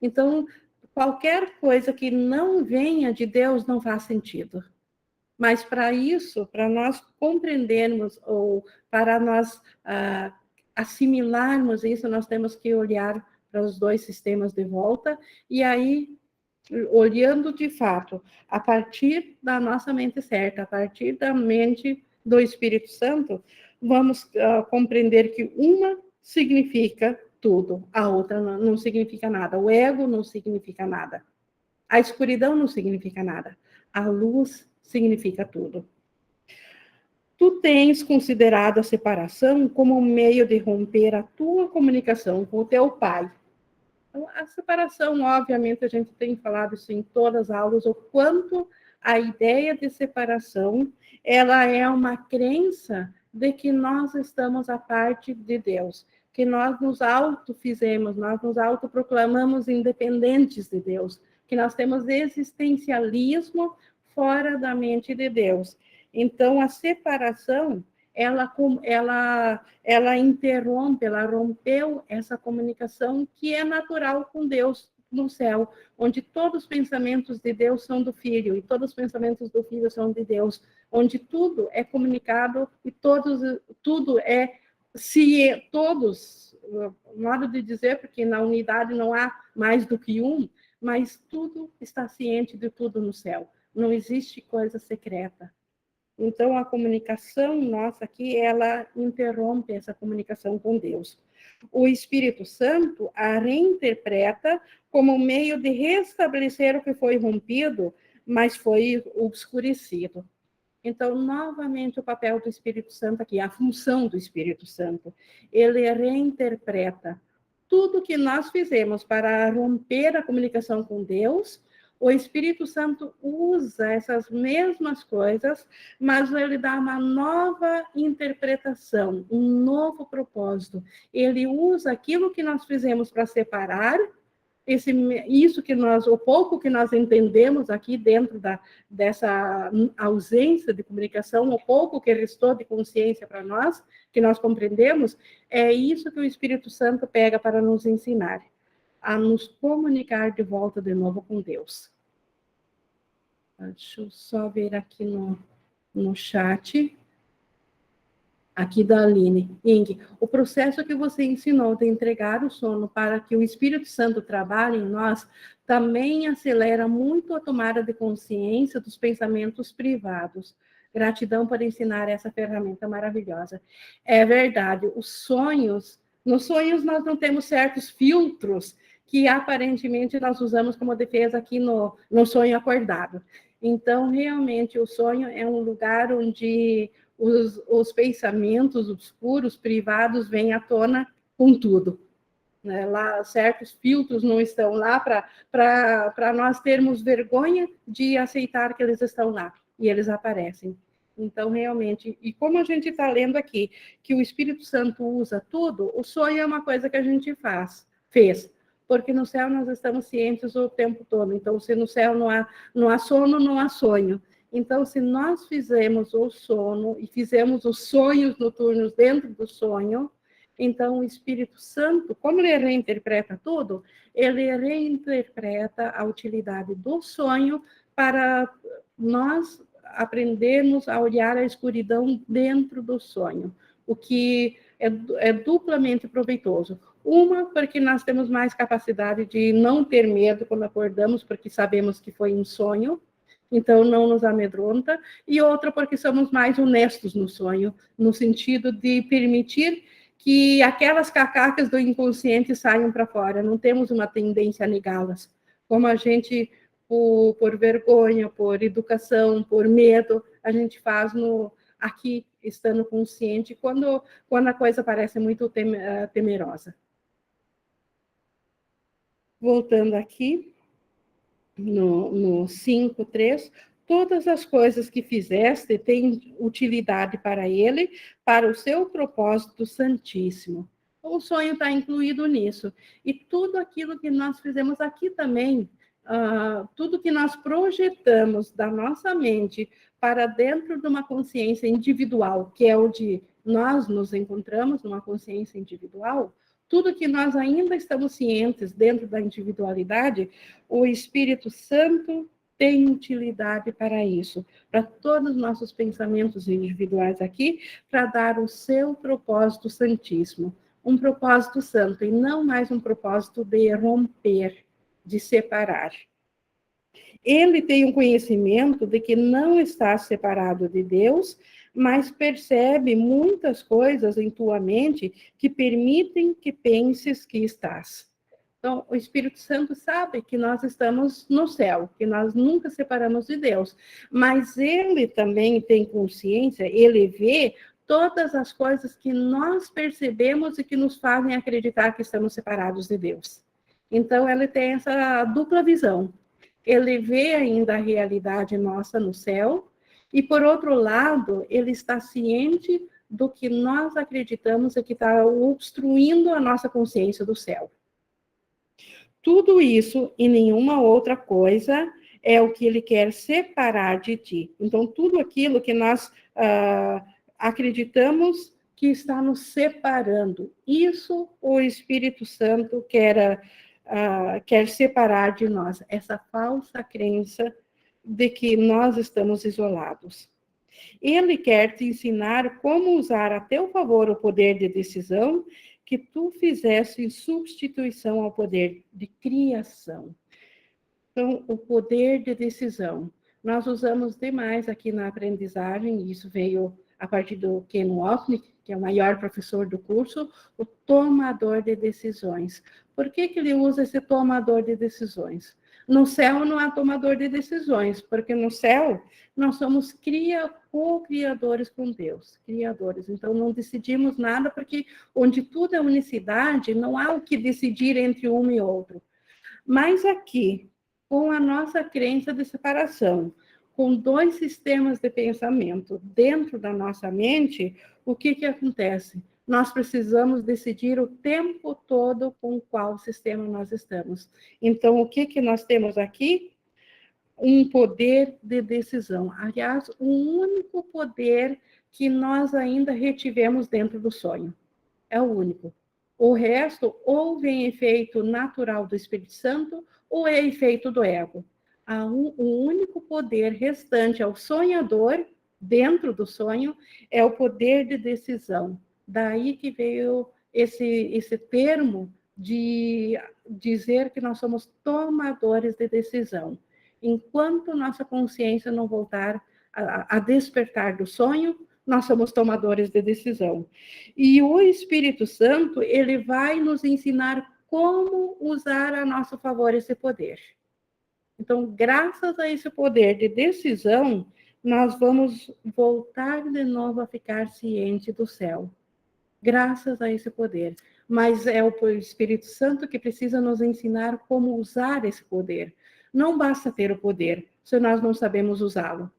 Então, qualquer coisa que não venha de Deus não faz sentido. Mas para isso, para nós compreendermos, ou para nós assimilarmos isso, nós temos que olhar para os dois sistemas de volta, e aí, olhando de fato, a partir da nossa mente certa, a partir da mente do Espírito Santo, vamos compreender que uma significa tudo, a outra não significa nada. O ego não significa nada. A escuridão não significa nada. A luz significa tudo. Tu tens considerado a separação como um meio de romper a tua comunicação com o teu pai. Então, a separação, obviamente, a gente tem falado isso em todas as aulas, o quanto a ideia de separação, ela é uma crença de que nós estamos à parte de Deus, que nós nos autofizemos, nós nos autoproclamamos independentes de Deus, que nós temos existencialismo fora da mente de Deus. Então, a separação, ela interrompe, ela rompeu essa comunicação que é natural com Deus no céu, onde todos os pensamentos de Deus são do Filho, e todos os pensamentos do Filho são de Deus, onde tudo é comunicado e tudo é todos, modo de dizer, porque na unidade não há mais do que um, mas tudo está ciente de tudo no céu. Não existe coisa secreta. Então, a comunicação nossa aqui, ela interrompe essa comunicação com Deus. O Espírito Santo a reinterpreta como um meio de restabelecer o que foi rompido, mas foi obscurecido. Então, novamente, o papel do Espírito Santo aqui, a função do Espírito Santo, ele reinterpreta tudo que nós fizemos para romper a comunicação com Deus. O Espírito Santo usa essas mesmas coisas, mas ele dá uma nova interpretação, um novo propósito. Ele usa aquilo que nós fizemos para separar, o pouco que nós entendemos aqui dentro dessa ausência de comunicação, o pouco que restou de consciência para nós, que nós compreendemos, é isso que o Espírito Santo pega para nos ensinar, a nos comunicar de volta de novo com Deus. Deixa eu só ver aqui no chat. Aqui da Aline. Ing, o processo que você ensinou de entregar o sono para que o Espírito Santo trabalhe em nós também acelera muito a tomada de consciência dos pensamentos privados. Gratidão por ensinar essa ferramenta maravilhosa. É verdade, nos sonhos nós não temos certos filtros que aparentemente nós usamos como defesa aqui no sonho acordado. Então, realmente, o sonho é um lugar onde os pensamentos obscuros, privados, vêm à tona com tudo. Né? Lá, certos filtros não estão lá para nós termos vergonha de aceitar que eles estão lá, e eles aparecem. Então, realmente, e como a gente está lendo aqui, que o Espírito Santo usa tudo, o sonho é uma coisa que a gente fez, porque no céu nós estamos cientes o tempo todo. Então, se no céu não há sono, não há sonho. Então, se nós fizemos o sono e fizemos os sonhos noturnos dentro do sonho, então o Espírito Santo, como ele reinterpreta tudo, ele reinterpreta a utilidade do sonho para nós aprendermos a olhar a escuridão dentro do sonho. O que é duplamente proveitoso. Uma, porque nós temos mais capacidade de não ter medo quando acordamos, porque sabemos que foi um sonho, então não nos amedronta, e outra, porque somos mais honestos no sonho, no sentido de permitir que aquelas cacacas do inconsciente saiam para fora, não temos uma tendência a negá-las, como a gente, por vergonha, por educação, por medo, a gente faz aqui, estando consciente, quando a coisa parece muito temerosa. Voltando aqui, no 5.3, todas as coisas que fizeste têm utilidade para ele, para o seu propósito santíssimo. O sonho está incluído nisso. E tudo aquilo que nós fizemos aqui também, tudo que nós projetamos da nossa mente para dentro de uma consciência individual, que é onde nós nos encontramos, numa consciência individual, tudo que nós ainda estamos cientes dentro da individualidade, o Espírito Santo tem utilidade para isso, para todos os nossos pensamentos individuais aqui, para dar o seu propósito santíssimo, um propósito santo, e não mais um propósito de romper, de separar. Ele tem um conhecimento de que não está separado de Deus, mas percebe muitas coisas em tua mente que permitem que penses que estás. Então, o Espírito Santo sabe que nós estamos no céu, que nós nunca separamos de Deus, mas ele também tem consciência, ele vê todas as coisas que nós percebemos e que nos fazem acreditar que estamos separados de Deus. Então, ele tem essa dupla visão. Ele vê ainda a realidade nossa no céu, e, por outro lado, ele está ciente do que nós acreditamos e que está obstruindo a nossa consciência do céu. Tudo isso e nenhuma outra coisa é o que ele quer separar de ti. Então, tudo aquilo que nós acreditamos que está nos separando, isso o Espírito Santo quer separar de nós, essa falsa crença de que nós estamos isolados. Ele quer te ensinar como usar a teu favor o poder de decisão que tu fizeste em substituição ao poder de criação. Então, o poder de decisão. Nós usamos demais aqui na aprendizagem, isso veio a partir do Ken Wapnick, que é o maior professor do curso, o tomador de decisões. Por que ele usa esse tomador de decisões? No céu não há tomador de decisões, porque no céu nós somos co-criadores com Deus, criadores. Então não decidimos nada, porque onde tudo é unicidade, não há o que decidir entre um e outro. Mas aqui, com a nossa crença de separação, com dois sistemas de pensamento dentro da nossa mente, o que acontece? Nós precisamos decidir o tempo todo com qual sistema nós estamos. Então, o que nós temos aqui? Um poder de decisão. Aliás, o único poder que nós ainda retivemos dentro do sonho. É o único. O resto, ou vem efeito natural do Espírito Santo, ou é efeito do ego. O único poder restante ao sonhador, dentro do sonho, é o poder de decisão. Daí que veio esse termo de dizer que nós somos tomadores de decisão. Enquanto nossa consciência não voltar a despertar do sonho, nós somos tomadores de decisão. E o Espírito Santo, ele vai nos ensinar como usar a nosso favor esse poder. Então, graças a esse poder de decisão, nós vamos voltar de novo a ficar ciente do céu. Graças a esse poder. Mas é o Espírito Santo que precisa nos ensinar como usar esse poder. Não basta ter o poder, se nós não sabemos usá-lo.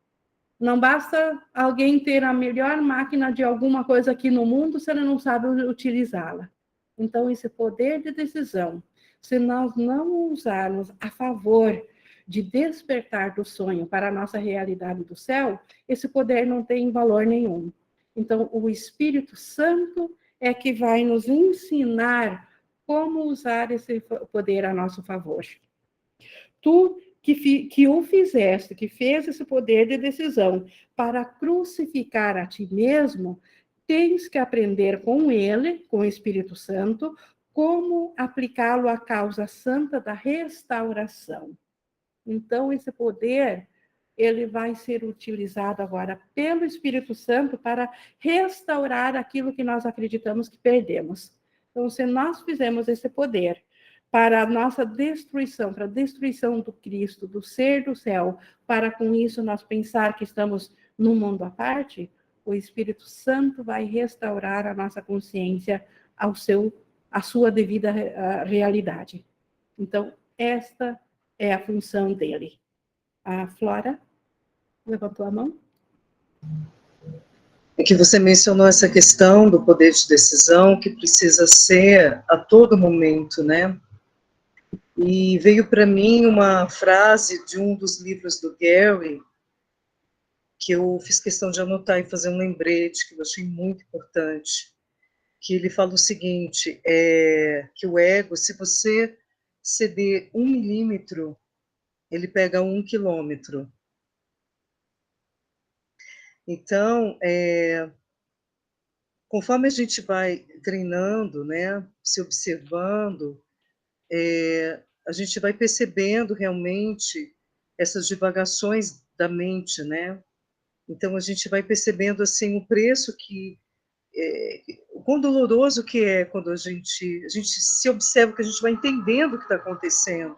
Não basta alguém ter a melhor máquina de alguma coisa aqui no mundo, se ele não sabe utilizá-la. Então, esse poder de decisão, se nós não usarmos a favor de despertar do sonho para a nossa realidade do céu, esse poder não tem valor nenhum. Então, o Espírito Santo é que vai nos ensinar como usar esse poder a nosso favor. Tu que o fizeste, que fez esse poder de decisão para crucificar a ti mesmo, tens que aprender com ele, com o Espírito Santo, como aplicá-lo à causa santa da restauração. Então, esse poder, ele vai ser utilizado agora pelo Espírito Santo para restaurar aquilo que nós acreditamos que perdemos. Então, se nós fizermos esse poder para a nossa destruição, para a destruição do Cristo, do ser do céu, para com isso nós pensar que estamos num mundo à parte, o Espírito Santo vai restaurar a nossa consciência à sua devida realidade. Então, esta é a função dele. A Flora levantou a mão. É que você mencionou essa questão do poder de decisão, que precisa ser a todo momento, né? E veio para mim uma frase de um dos livros do Gary, que eu fiz questão de anotar e fazer um lembrete, que eu achei muito importante, que ele fala o seguinte, que o ego, se você ceder 1 milímetro, ele pega 1 quilômetro. Então, conforme a gente vai treinando, né, se observando, a gente vai percebendo realmente essas divagações da mente, né? Então, a gente vai percebendo, assim, o preço que... o quão doloroso que é quando a gente se observa, que a gente vai entendendo o que está acontecendo.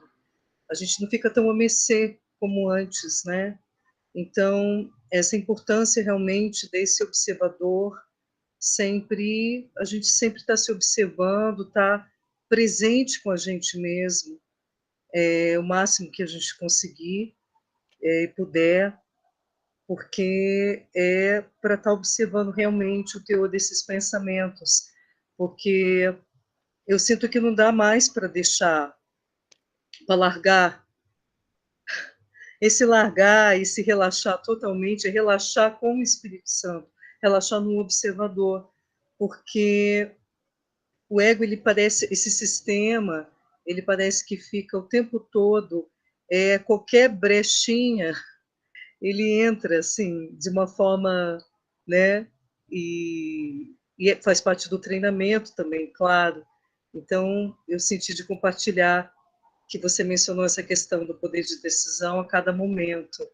A gente não fica tão a mercê como antes, né? Então, essa importância realmente desse observador, a gente sempre está se observando, está presente com a gente mesmo, o máximo que a gente conseguir e puder, porque é para estar observando realmente o teor desses pensamentos, porque eu sinto que não dá mais para deixar, para largar. Esse largar e se relaxar totalmente é relaxar com o Espírito Santo, relaxar no observador, porque o ego, ele parece, esse sistema, ele parece que fica o tempo todo, qualquer brechinha, ele entra, assim, de uma forma, né, e faz parte do treinamento também, claro. Então, eu senti de compartilhar que você mencionou essa questão do poder de decisão a cada momento,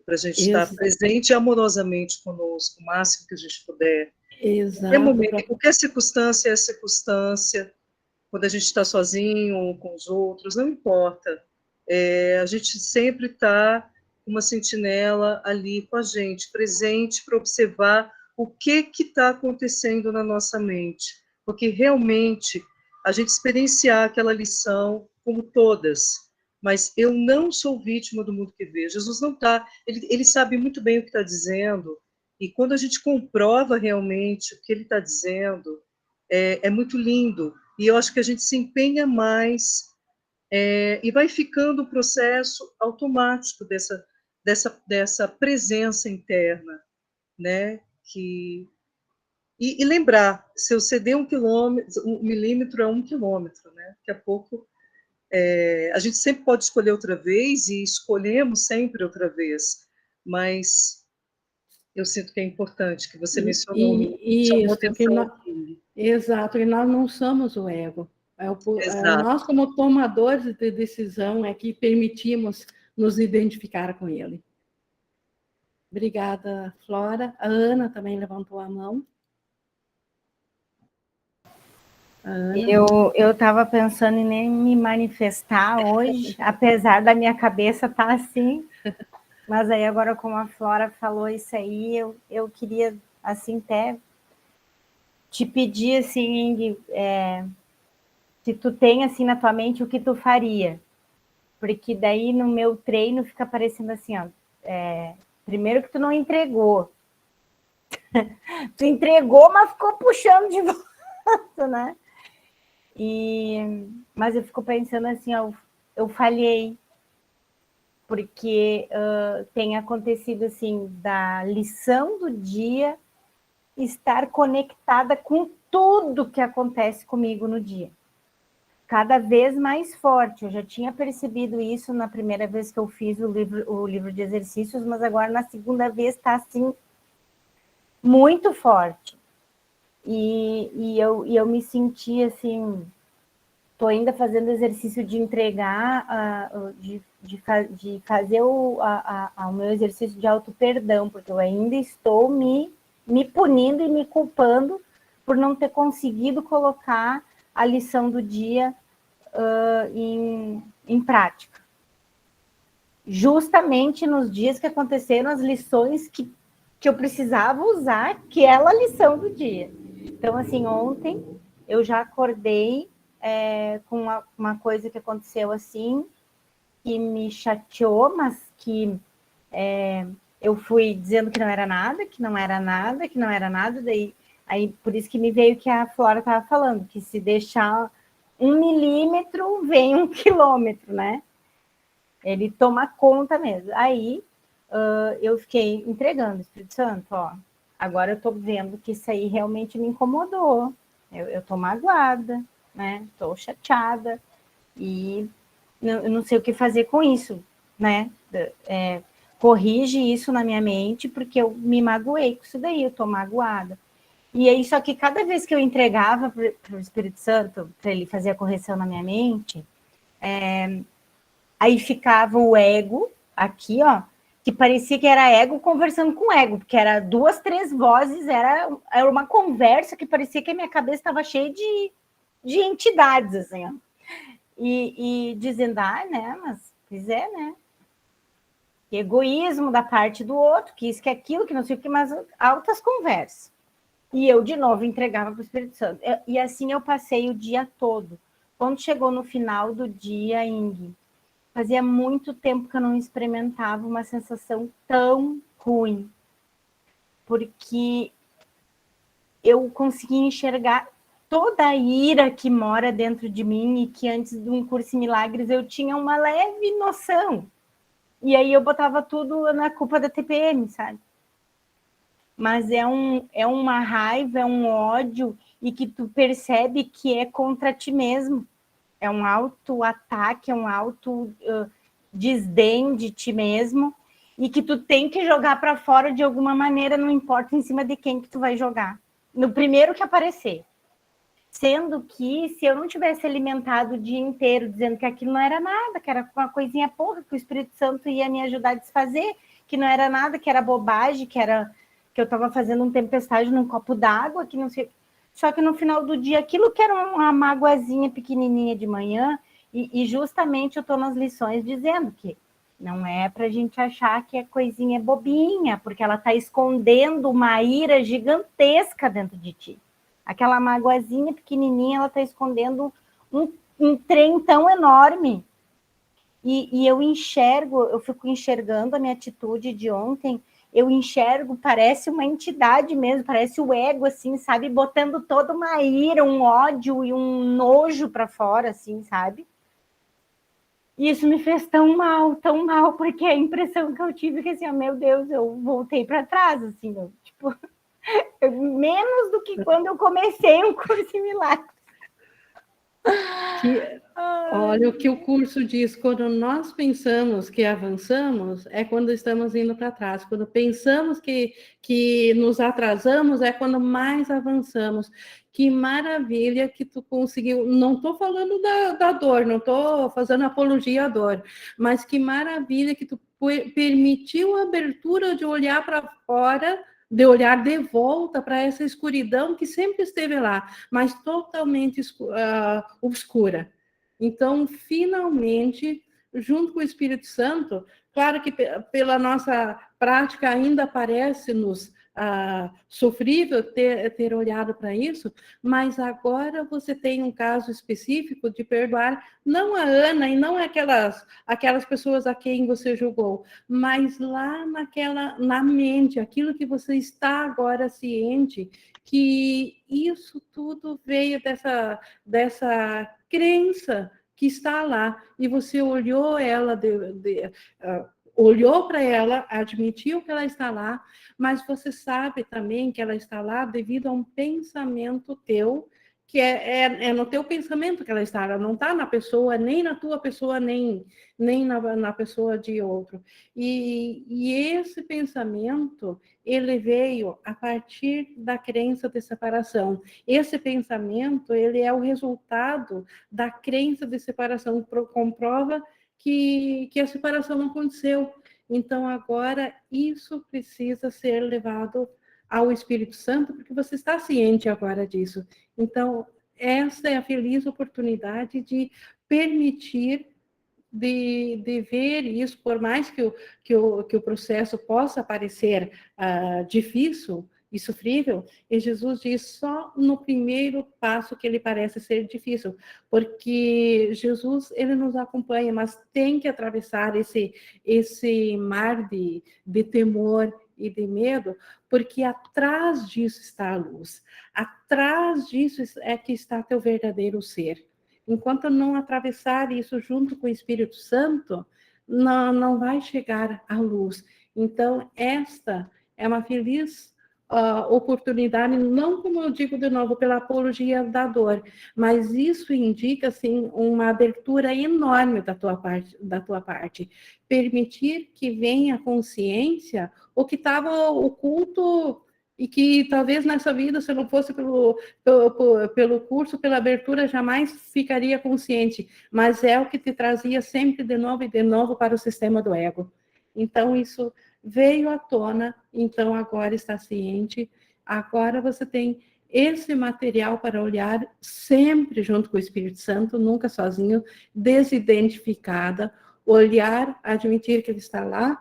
para a gente estar presente amorosamente conosco, o máximo que a gente puder. Exato. Qualquer momento, em qualquer circunstância, é circunstância, quando a gente está sozinho ou com os outros, não importa. A gente sempre está uma sentinela ali com a gente, presente para observar o que está acontecendo na nossa mente, porque realmente a gente experienciar aquela lição como todas, mas eu não sou vítima do mundo que vejo. Jesus não está, ele sabe muito bem o que está dizendo, e quando a gente comprova realmente o que ele está dizendo, é muito lindo, e eu acho que a gente se empenha mais, e vai ficando o processo automático dessa presença interna, né? E lembrar, se eu ceder 1 milímetro é 1 quilômetro, né? Daqui a pouco a gente sempre pode escolher outra vez, e escolhemos sempre outra vez, mas eu sinto que é importante, que você mencionou, chamou atenção aqui. Exato, e nós não somos o ego. Nós, como tomadores de decisão, é que permitimos nos identificar com ele. Obrigada, Flora. A Ana também levantou a mão. Eu estava pensando em nem me manifestar hoje, apesar da minha cabeça estar assim, mas aí agora, como a Flora falou isso aí, eu queria, assim, até te pedir, assim, se tu tem, assim, na tua mente, o que tu faria, porque daí no meu treino fica parecendo assim, ó, primeiro que tu não entregou, tu entregou, mas ficou puxando de volta, né? Mas eu fico pensando assim, ó, eu falhei, porque tem acontecido assim, da lição do dia estar conectada com tudo que acontece comigo no dia. Cada vez mais forte. Eu já tinha percebido isso na primeira vez que eu fiz o livro de exercícios, mas agora na segunda vez está assim, muito forte. E eu me senti assim, estou ainda fazendo exercício de entregar, de fazer o meu exercício de auto-perdão, porque eu ainda estou me punindo e me culpando por não ter conseguido colocar a lição do dia em prática. Justamente nos dias que aconteceram as lições que eu precisava usar aquela lição do dia. Então, assim, ontem eu já acordei com uma coisa que aconteceu assim, que me chateou, mas que eu fui dizendo que não era nada, que não era nada, que não era nada, daí aí por isso que me veio que a Flora estava falando, que se deixar 1 milímetro, vem 1 quilômetro, né? Ele toma conta mesmo. Aí eu fiquei entregando, Espírito Santo, ó, agora eu tô vendo que isso aí realmente me incomodou, eu tô magoada, né? Tô chateada e eu não sei o que fazer com isso, né? Corrige isso na minha mente, porque eu me magoei com isso daí, eu tô magoada. E aí, só que cada vez que eu entregava para o Espírito Santo, para ele fazer a correção na minha mente, aí ficava o ego aqui, ó, que parecia que era ego conversando com ego, porque era 2, 3 vozes, era uma conversa que parecia que a minha cabeça estava cheia de entidades, assim, ó. E dizendo, né, mas quiser, né? Egoísmo da parte do outro, que isso, que aquilo, que não sei o que, mas altas conversas. E eu, de novo, entregava para o Espírito Santo. E assim eu passei o dia todo. Quando chegou no final do dia, Ingrid, fazia muito tempo que eu não experimentava uma sensação tão ruim. Porque eu consegui enxergar toda a ira que mora dentro de mim e que antes de um curso em milagres eu tinha uma leve noção. E aí eu botava tudo na culpa da TPM, sabe? Mas é uma raiva, é um ódio, e que tu percebe que é contra ti mesmo. É um auto-ataque, é um auto-desdém de ti mesmo, e que tu tem que jogar para fora de alguma maneira, não importa em cima de quem que tu vai jogar. No primeiro que aparecer. Sendo que, se eu não tivesse alimentado o dia inteiro, dizendo que aquilo não era nada, que era uma coisinha porra, que o Espírito Santo ia me ajudar a desfazer, que não era nada, que era bobagem, que eu estava fazendo um tempestade num copo d'água, que não sei. Só que no final do dia, aquilo que era uma mágoazinha pequenininha de manhã, e justamente eu estou nas lições dizendo que não é para a gente achar que a coisinha é bobinha, porque ela está escondendo uma ira gigantesca dentro de ti. Aquela mágoazinha pequenininha, ela está escondendo um trem tão enorme. E eu fico enxergando a minha atitude de ontem, eu enxergo, parece uma entidade mesmo, parece o ego, assim, sabe? Botando toda uma ira, um ódio e um nojo para fora, assim, sabe? E isso me fez tão mal, porque a impressão que eu tive é que, assim, oh, meu Deus, eu voltei para trás, assim, tipo, menos do que quando eu comecei um curso em milagres. Olha, o que o curso diz, quando nós pensamos que avançamos, é quando estamos indo para trás. Quando pensamos que nos atrasamos, é quando mais avançamos. Que maravilha que tu conseguiu. Não estou falando da dor, não estou fazendo apologia à dor, mas que maravilha que tu permitiu a abertura de olhar para fora, de olhar de volta para essa escuridão que sempre esteve lá, mas totalmente obscura. Então, finalmente, junto com o Espírito Santo, claro que pela nossa prática ainda parece-nos sofrível ter olhado para isso, mas agora você tem um caso específico de perdoar não a Ana e não aquelas pessoas a quem você julgou, mas lá na mente, aquilo que você está agora ciente, que isso tudo veio dessa crença que está lá, e você olhou ela, olhou para ela, admitiu que ela está lá, mas você sabe também que ela está lá devido a um pensamento teu que é no teu pensamento que ela não está na pessoa, nem na tua pessoa, nem na pessoa de outro. E esse pensamento, ele veio a partir da crença de separação. Esse pensamento, ele é o resultado da crença de separação, comprova que a separação não aconteceu. Então, agora, isso precisa ser levado ao Espírito Santo, porque você está ciente agora disso. Então, essa é a feliz oportunidade de permitir, de ver isso, por mais que o processo possa parecer difícil e sofrível, e Jesus diz só no primeiro passo que ele parece ser difícil, porque Jesus, ele nos acompanha, mas tem que atravessar esse mar de temor e de medo, porque atrás disso está a luz, atrás disso é que está teu verdadeiro ser. Enquanto não atravessar isso junto com o Espírito Santo, não vai chegar à luz. Então, esta é uma feliz oportunidade, não, como eu digo de novo, pela apologia da dor, mas isso indica, assim, uma abertura enorme da tua parte. Permitir que venha a consciência o que estava oculto e que talvez nessa vida, se não fosse pelo curso, pela abertura, jamais ficaria consciente, mas é o que te trazia sempre de novo e de novo para o sistema do ego. Então, isso veio à tona, então agora está ciente, agora você tem esse material para olhar sempre junto com o Espírito Santo, nunca sozinho, desidentificada, olhar, admitir que ele está lá.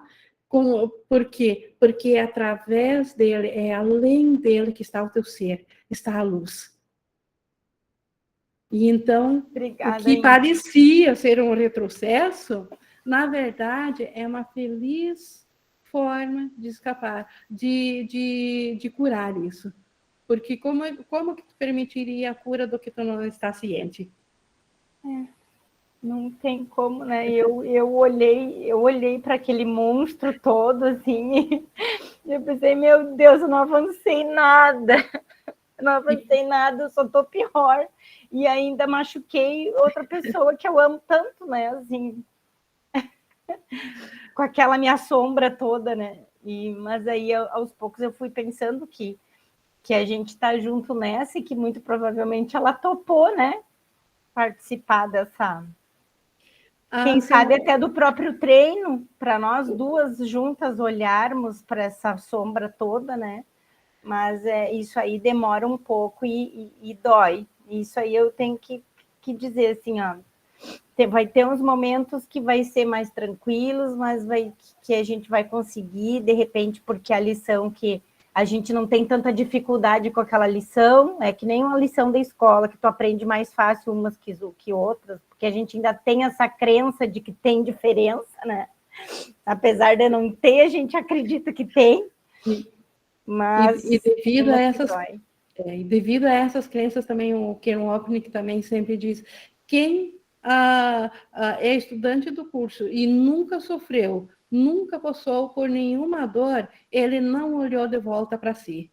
Por quê? Porque é através dele, é além dele que está o teu ser, está a luz. E então, Obrigada, o que parecia ser um retrocesso, na verdade, é uma feliz forma de escapar, de curar isso. Porque como que tu permitiria a cura do que tu não está ciente? Não tem como, né? Eu olhei para aquele monstro todo, assim, e eu pensei, meu Deus, eu não avancei nada. Eu não avancei nada, eu só tô pior. E ainda machuquei outra pessoa que eu amo tanto, né? Assim, com aquela minha sombra toda, né? Mas aí, aos poucos, eu fui pensando que a gente está junto nessa e que muito provavelmente ela topou, né? Participar dessa... Quem sabe até do próprio treino, para nós duas juntas olharmos para essa sombra toda, né? Mas isso aí demora um pouco e dói. Isso aí eu tenho que dizer assim, ó, vai ter uns momentos que vai ser mais tranquilos, mas que a gente vai conseguir, de repente, porque a lição que a gente não tem tanta dificuldade com aquela lição, é que nem uma lição da escola, que tu aprende mais fácil umas que outras, porque a gente ainda tem essa crença de que tem diferença, né? Apesar de não ter, a gente acredita que tem. Mas devido a essas crenças também, o Ken Wapnick também sempre diz, quem é estudante do curso e nunca sofreu, nunca passou por nenhuma dor, ele não olhou de volta para si.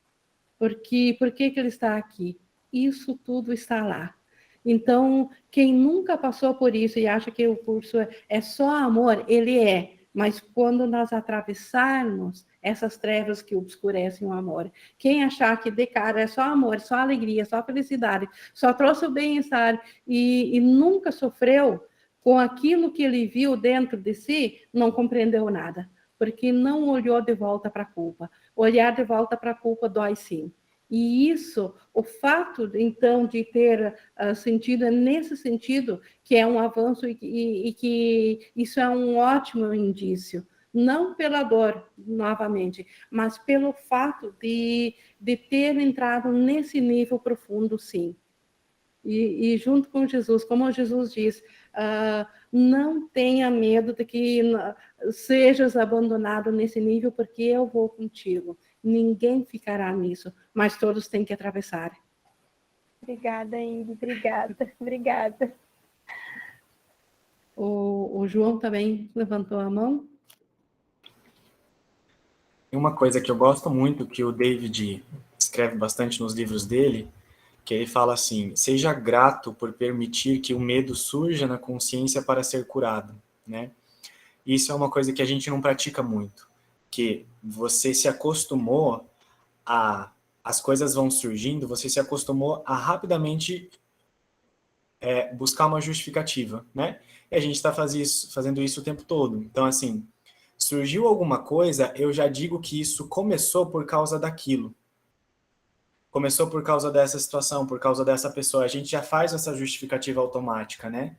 Por que ele está aqui? Isso tudo está lá. Então, quem nunca passou por isso e acha que o curso é só amor, ele é. Mas quando nós atravessarmos essas trevas que obscurecem o amor, quem achar que de cara é só amor, só alegria, só felicidade, só trouxe o bem-estar e nunca sofreu com aquilo que ele viu dentro de si, não compreendeu nada, porque não olhou de volta para a culpa. Olhar de volta para a culpa dói sim. E isso, o fato, então, de ter sentido, é nesse sentido que é um avanço e que isso é um ótimo indício. Não pela dor, novamente, mas pelo fato de ter entrado nesse nível profundo, sim. E junto com Jesus, como Jesus diz, não tenha medo de que sejas abandonado nesse nível, porque eu vou contigo. Ninguém ficará nisso, mas todos têm que atravessar. Obrigada, Ingrid, obrigada. O João também levantou a mão. Uma coisa que eu gosto muito, que o David escreve bastante nos livros dele, que ele fala assim: seja grato por permitir que o medo surja na consciência para ser curado, né? Isso é uma coisa que a gente não pratica muito, que você se acostumou a... As coisas vão surgindo, você se acostumou a rapidamente buscar uma justificativa, né? E a gente está fazendo isso o tempo todo. Então, assim, surgiu alguma coisa, eu já digo que isso começou por causa daquilo. Começou por causa dessa situação, por causa dessa pessoa. A gente já faz essa justificativa automática, né?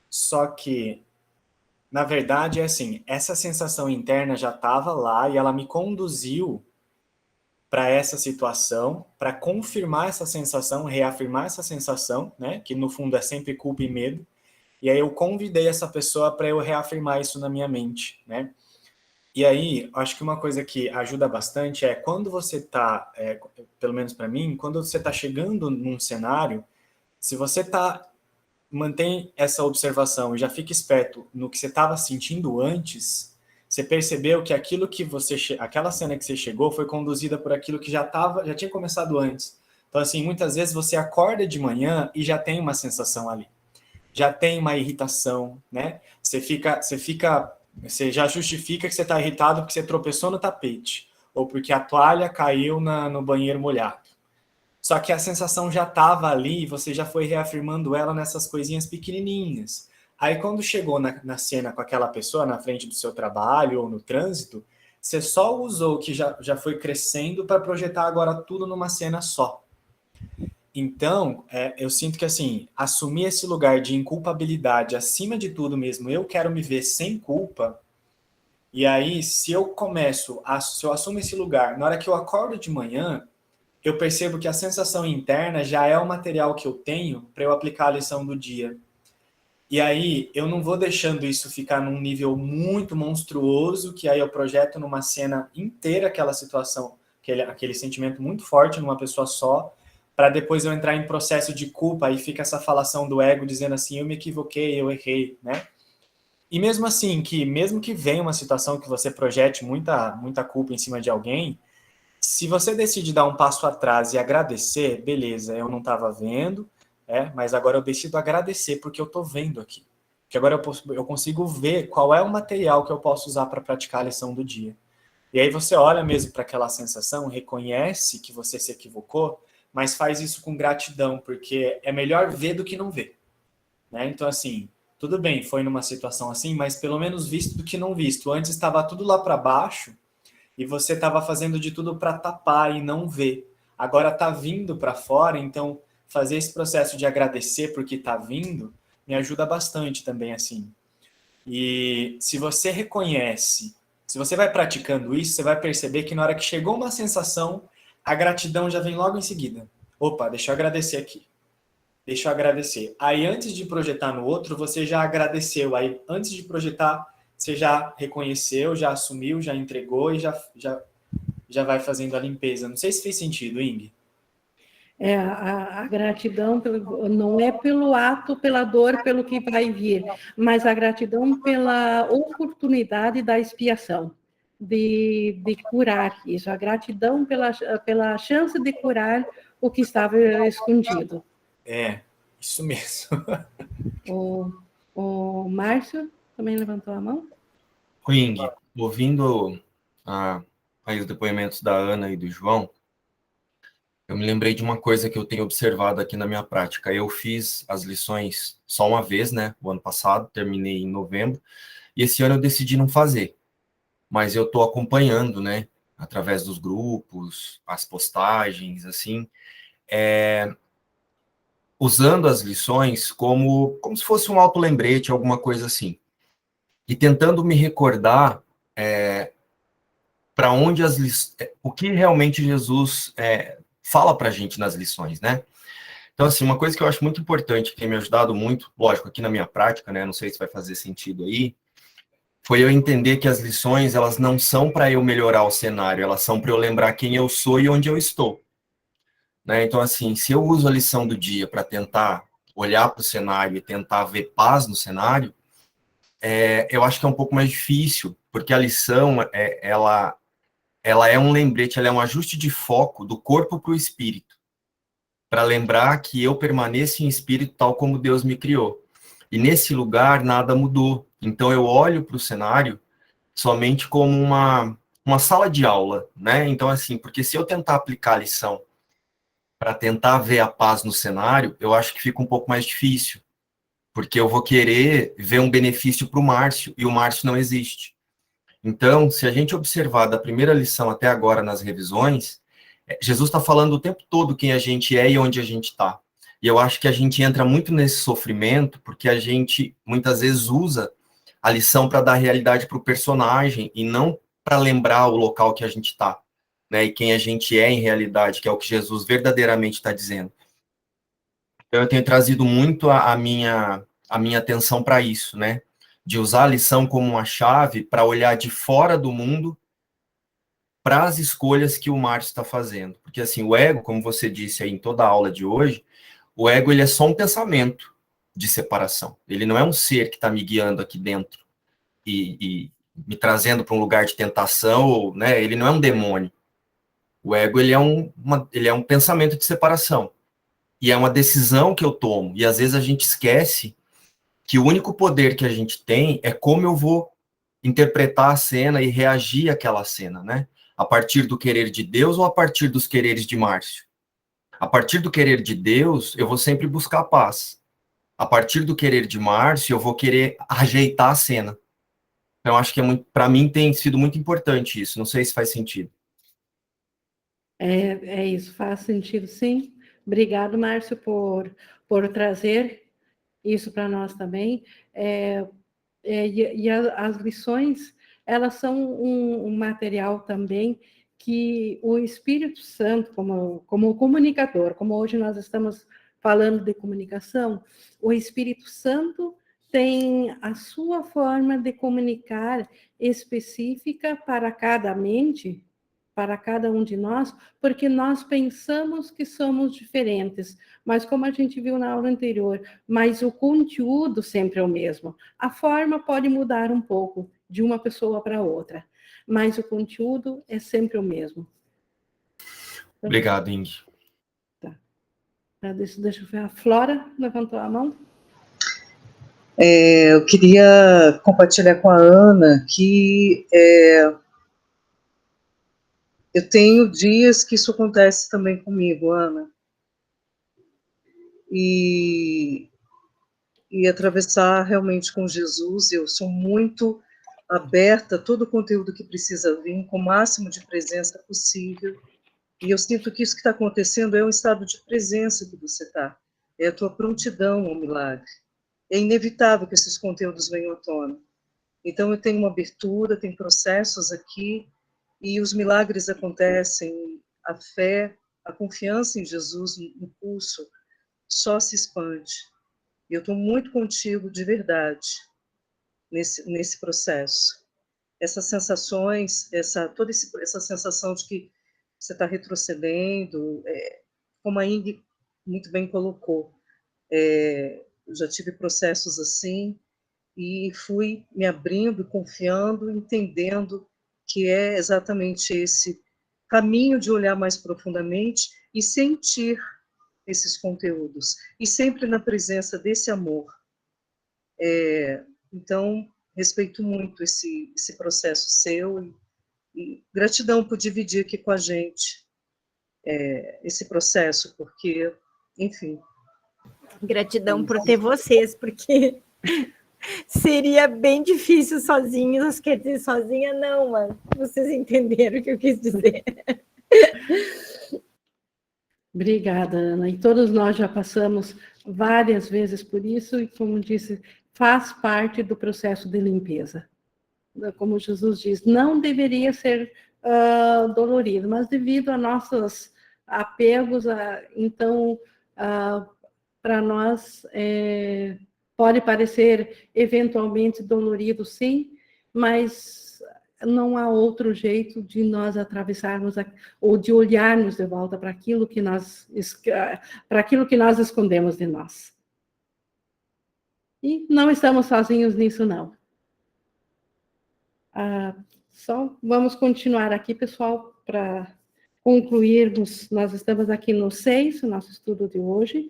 Só que, na verdade, é assim, essa sensação interna já estava lá e ela me conduziu para essa situação, para confirmar essa sensação, reafirmar essa sensação, né? Que no fundo é sempre culpa e medo. E aí eu convidei essa pessoa para eu reafirmar isso na minha mente, né? E aí, acho que uma coisa que ajuda bastante é quando você está, pelo menos para mim, quando você está chegando num cenário, se você mantém essa observação e já fica esperto no que você estava sentindo antes, você percebeu que aquilo que aquela cena que você chegou foi conduzida por aquilo que já tinha começado antes. Então, assim, muitas vezes você acorda de manhã e já tem uma sensação ali. Já tem uma irritação, né? Você já justifica que você está irritado porque você tropeçou no tapete, ou porque a toalha caiu no banheiro molhado. Só que a sensação já estava ali e você já foi reafirmando ela nessas coisinhas pequenininhas. Aí quando chegou na cena com aquela pessoa na frente do seu trabalho ou no trânsito, você só usou o que já foi crescendo para projetar agora tudo numa cena só. Então, eu sinto que, assim, assumir esse lugar de inculpabilidade acima de tudo mesmo, eu quero me ver sem culpa, e aí, se eu assumo esse lugar, na hora que eu acordo de manhã, eu percebo que a sensação interna já é o material que eu tenho para eu aplicar a lição do dia. E aí, eu não vou deixando isso ficar num nível muito monstruoso, que aí eu projeto numa cena inteira aquela situação, aquele sentimento muito forte numa pessoa só, para depois eu entrar em processo de culpa, aí fica essa falação do ego dizendo assim, eu me equivoquei, eu errei, né? E mesmo assim, mesmo que venha uma situação que você projete muita culpa em cima de alguém, se você decide dar um passo atrás e agradecer, beleza, eu não estava vendo, mas agora eu decido agradecer porque eu estou vendo aqui. Porque agora eu consigo ver qual é o material que eu posso usar para praticar a lição do dia. E aí você olha mesmo para aquela sensação, reconhece que você se equivocou, mas faz isso com gratidão, porque é melhor ver do que não ver, né? Então, assim, tudo bem, foi numa situação assim, mas pelo menos visto do que não visto. Antes estava tudo lá para baixo e você estava fazendo de tudo para tapar e não ver. Agora está vindo para fora, então fazer esse processo de agradecer porque está vindo me ajuda bastante também, assim. E se você reconhece, se você vai praticando isso, você vai perceber que na hora que chegou uma sensação, a gratidão já vem logo em seguida. Opa, deixa eu agradecer aqui. Deixa eu agradecer. Aí, antes de projetar no outro, você já agradeceu. Aí, antes de projetar, você já reconheceu, já assumiu, já entregou e já vai fazendo a limpeza. Não sei se fez sentido, Ing. A gratidão não é pelo ato, pela dor, pelo que vai vir, mas a gratidão pela oportunidade da expiação. De curar isso, a gratidão pela chance de curar o que estava escondido. Isso mesmo. O Márcio também levantou a mão? Ing, ouvindo aí os depoimentos da Ana e do João, eu me lembrei de uma coisa que eu tenho observado aqui na minha prática. Eu fiz as lições só uma vez, né? O ano passado, terminei em novembro, e esse ano eu decidi não fazer. Mas eu estou acompanhando, né, através dos grupos, as postagens, assim, usando as lições como se fosse um autolembrete, alguma coisa assim, e tentando me recordar para onde o que realmente Jesus fala para a gente nas lições, né? Então, assim, uma coisa que eu acho muito importante, que tem me ajudado muito, lógico, aqui na minha prática, né, não sei se vai fazer sentido aí, foi eu entender que as lições, elas não são para eu melhorar o cenário, elas são para eu lembrar quem eu sou e onde eu estou. Né? Então, assim, se eu uso a lição do dia para tentar olhar para o cenário e tentar ver paz no cenário, eu acho que é um pouco mais difícil, porque a lição, ela é um lembrete, ela é um ajuste de foco do corpo para o espírito, para lembrar que eu permaneço em espírito tal como Deus me criou. E nesse lugar nada mudou. Então eu olho para o cenário somente como uma sala de aula, né? Então, assim, porque se eu tentar aplicar a lição para tentar ver a paz no cenário, eu acho que fica um pouco mais difícil, porque eu vou querer ver um benefício para o Márcio, e o Márcio não existe. Então, se a gente observar da primeira lição até agora nas revisões, Jesus está falando o tempo todo quem a gente é e onde a gente está. E eu acho que a gente entra muito nesse sofrimento porque a gente, muitas vezes, usa a lição para dar realidade para o personagem e não para lembrar o local que a gente está, né? E quem a gente é em realidade, que é o que Jesus verdadeiramente está dizendo. Então, eu tenho trazido muito a minha atenção para isso, né? De usar a lição como uma chave para olhar de fora do mundo para as escolhas que o Márcio está fazendo. Porque, assim, o ego, como você disse aí em toda a aula de hoje, o ego, ele é só um pensamento de separação. Ele não é um ser que está me guiando aqui dentro e me trazendo para um lugar de tentação, ou, né? Ele não é um demônio. O ego, ele é um pensamento de separação. E é uma decisão que eu tomo. E, às vezes, a gente esquece que o único poder que a gente tem é como eu vou interpretar a cena e reagir àquela cena, né? A partir do querer de Deus ou a partir dos quereres de Márcio? A partir do querer de Deus, eu vou sempre buscar a paz. A partir do querer de Márcio, eu vou querer ajeitar a cena. Então, acho que para mim tem sido muito importante isso. Não sei se faz sentido. É isso, faz sentido, sim. Obrigado, Márcio, por trazer isso para nós também. E as lições, elas são um material também que o Espírito Santo, como comunicador, como hoje nós estamos falando de comunicação, o Espírito Santo tem a sua forma de comunicar específica para cada mente, para cada um de nós, porque nós pensamos que somos diferentes, mas como a gente viu na aula anterior, mas o conteúdo sempre é o mesmo. A forma pode mudar um pouco de uma pessoa para outra, mas o conteúdo é sempre o mesmo. Então, obrigado, Ingrid. Tá. Deixa eu ver, a Flora levantou a mão. Eu queria compartilhar com a Ana que eu tenho dias que isso acontece também comigo, Ana. E atravessar realmente com Jesus, eu sou muito aberta a todo o conteúdo que precisa vir, com o máximo de presença possível. E eu sinto que isso que está acontecendo é um estado de presença que você está. É a tua prontidão ao milagre. É inevitável que esses conteúdos venham à tona. Então, eu tenho uma abertura, tem processos aqui, e os milagres acontecem, a fé, a confiança em Jesus no pulso só se expande. E eu estou muito contigo, de verdade, nesse processo. Essas sensações, toda essa sensação de que você está retrocedendo, como a Ingrid muito bem colocou, eu já tive processos assim, e fui me abrindo, confiando, entendendo que é exatamente esse caminho de olhar mais profundamente e sentir esses conteúdos, e sempre na presença desse amor. Então, respeito muito esse processo seu, e gratidão por dividir aqui com a gente esse processo, porque, enfim... Gratidão por ter vocês, porque seria bem difícil sozinhos, quer dizer, sozinha não, mas vocês entenderam o que eu quis dizer. Obrigada, Ana. E todos nós já passamos várias vezes por isso, e como disse, faz parte do processo de limpeza. Como Jesus diz, não deveria ser dolorido, mas devido a nossos apegos, então, para nós, pode parecer eventualmente dolorido, sim, mas não há outro jeito de nós atravessarmos ou de olharmos de volta para aquilo que nós escondemos de nós. E não estamos sozinhos nisso, não. Só vamos continuar aqui, pessoal, para concluirmos, nós estamos aqui no 6, nosso estudo de hoje,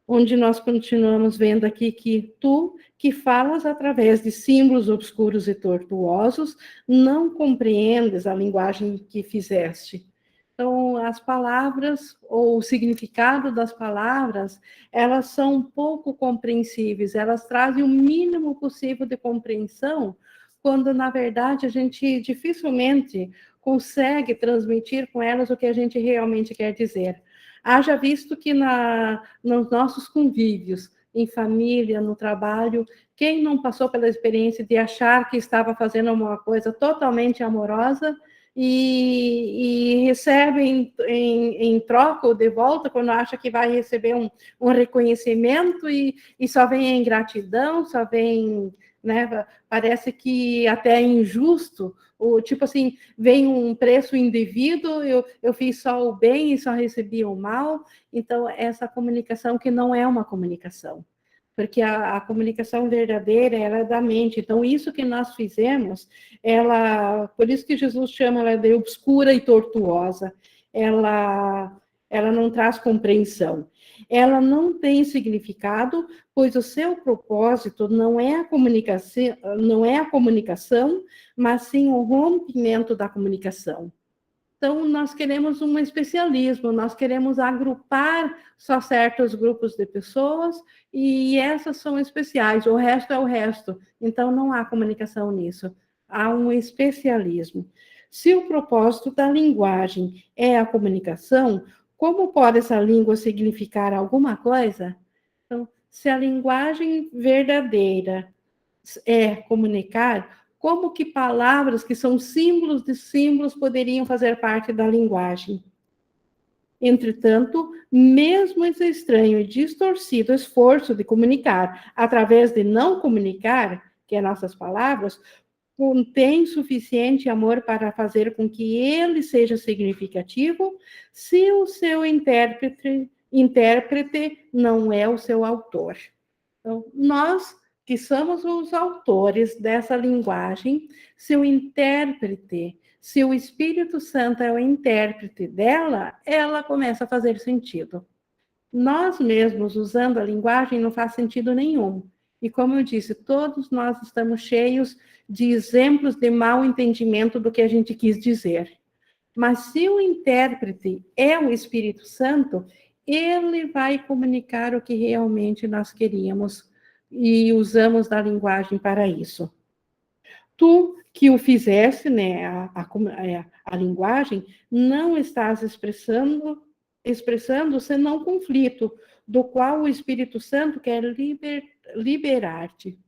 onde nós continuamos vendo aqui que tu, que falas através de símbolos obscuros e tortuosos, não compreendes a linguagem que fizeste. Então, as palavras, ou o significado das palavras, elas são pouco compreensíveis, elas trazem o mínimo possível de compreensão, quando, na verdade, a gente dificilmente consegue transmitir com elas o que a gente realmente quer dizer. Haja visto que nos nossos convívios, em família, no trabalho, quem não passou pela experiência de achar que estava fazendo uma coisa totalmente amorosa e recebe em troca ou de volta, quando acha que vai receber um reconhecimento e só vem a ingratidão, só vem, né, parece que até é injusto, ou tipo assim, vem um preço indevido, eu fiz só o bem e só recebi o mal. Então, essa comunicação que não é uma comunicação, porque a comunicação verdadeira, ela é da mente. Então, isso que nós fizemos, por isso que Jesus chama ela de obscura e tortuosa, ela não traz compreensão. Ela não tem significado, pois o seu propósito não é a comunicação, mas sim o rompimento da comunicação. Então, nós queremos um especialismo, nós queremos agrupar só certos grupos de pessoas, e essas são especiais, o resto é o resto. Então, não há comunicação nisso, há um especialismo. Se o propósito da linguagem é a comunicação, como pode essa língua significar alguma coisa? Então, se a linguagem verdadeira é comunicar, como que palavras que são símbolos de símbolos poderiam fazer parte da linguagem? Entretanto, mesmo esse estranho e distorcido esforço de comunicar através de não comunicar, que é nossas palavras, contém suficiente amor para fazer com que ele seja significativo, se o seu intérprete não é o seu autor. Então, nós que somos os autores dessa linguagem, se o intérprete, se o Espírito Santo é o intérprete dela, ela começa a fazer sentido. Nós mesmos, usando a linguagem, não faz sentido nenhum. E como eu disse, todos nós estamos cheios de exemplos de mau entendimento do que a gente quis dizer. Mas se o intérprete é o Espírito Santo, ele vai comunicar o que realmente nós queríamos e usamos da linguagem para isso. Tu que o fizeste, né, a linguagem, não estás expressando senão conflito, do qual o Espírito Santo quer liberar-te.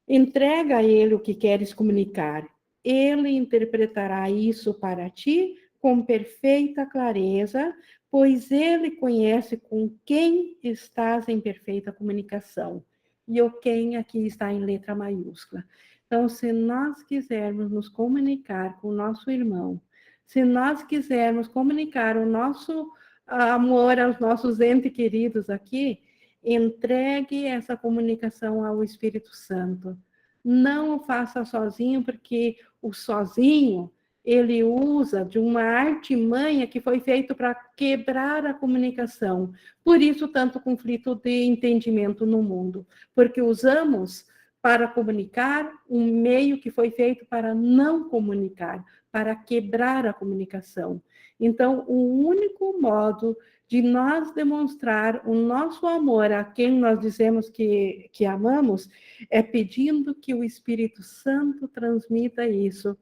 Entrega a ele o que queres comunicar. Ele interpretará isso para ti com perfeita clareza, pois ele conhece com quem estás em perfeita comunicação. E o quem aqui está em letra maiúscula. Então, se nós quisermos nos comunicar com o nosso irmão, se nós quisermos comunicar o nosso amor aos nossos entes queridos aqui, entregue essa comunicação ao Espírito Santo. Não o faça sozinho, porque o sozinho, ele usa de uma artimanha que foi feita para quebrar a comunicação. Por isso, tanto conflito de entendimento no mundo, porque usamos para comunicar um meio que foi feito para não comunicar, para quebrar a comunicação. Então, o único modo de nós demonstrar o nosso amor a quem nós dizemos que amamos é pedindo que o Espírito Santo transmita isso.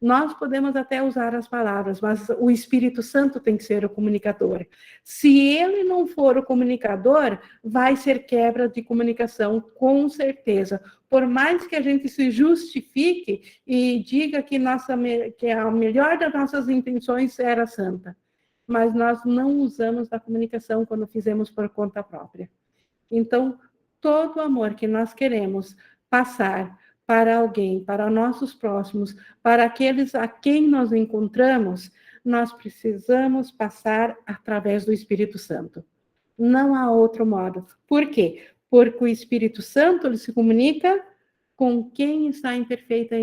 Nós podemos até usar as palavras, mas o Espírito Santo tem que ser o comunicador. Se ele não for o comunicador, vai ser quebra de comunicação, com certeza. Por mais que a gente se justifique e diga que a melhor das nossas intenções era santa, mas nós não usamos da comunicação quando fizemos por conta própria. Então, todo o amor que nós queremos passar para alguém, para nossos próximos, para aqueles a quem nós encontramos, nós precisamos passar através do Espírito Santo. Não há outro modo. Por quê? Porque o Espírito Santo ele se comunica com quem está em perfeita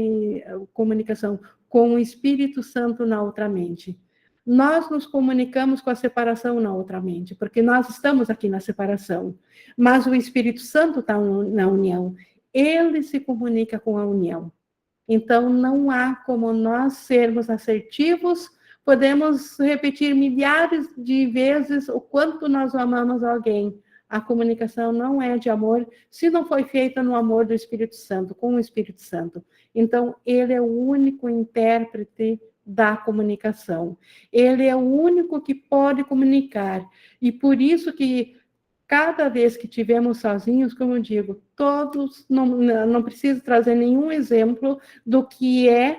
comunicação, com o Espírito Santo na outra mente. Nós nos comunicamos com a separação na outra mente, porque nós estamos aqui na separação, mas o Espírito Santo está na união. Ele se comunica com a união. Então, não há como nós sermos assertivos. Podemos repetir milhares de vezes o quanto nós amamos alguém. A comunicação não é de amor se não foi feita no amor do Espírito Santo, com o Espírito Santo. Então, ele é o único intérprete da comunicação. Ele é o único que pode comunicar. E por isso que cada vez que estivermos sozinhos, como eu digo, todos, não preciso trazer nenhum exemplo do que é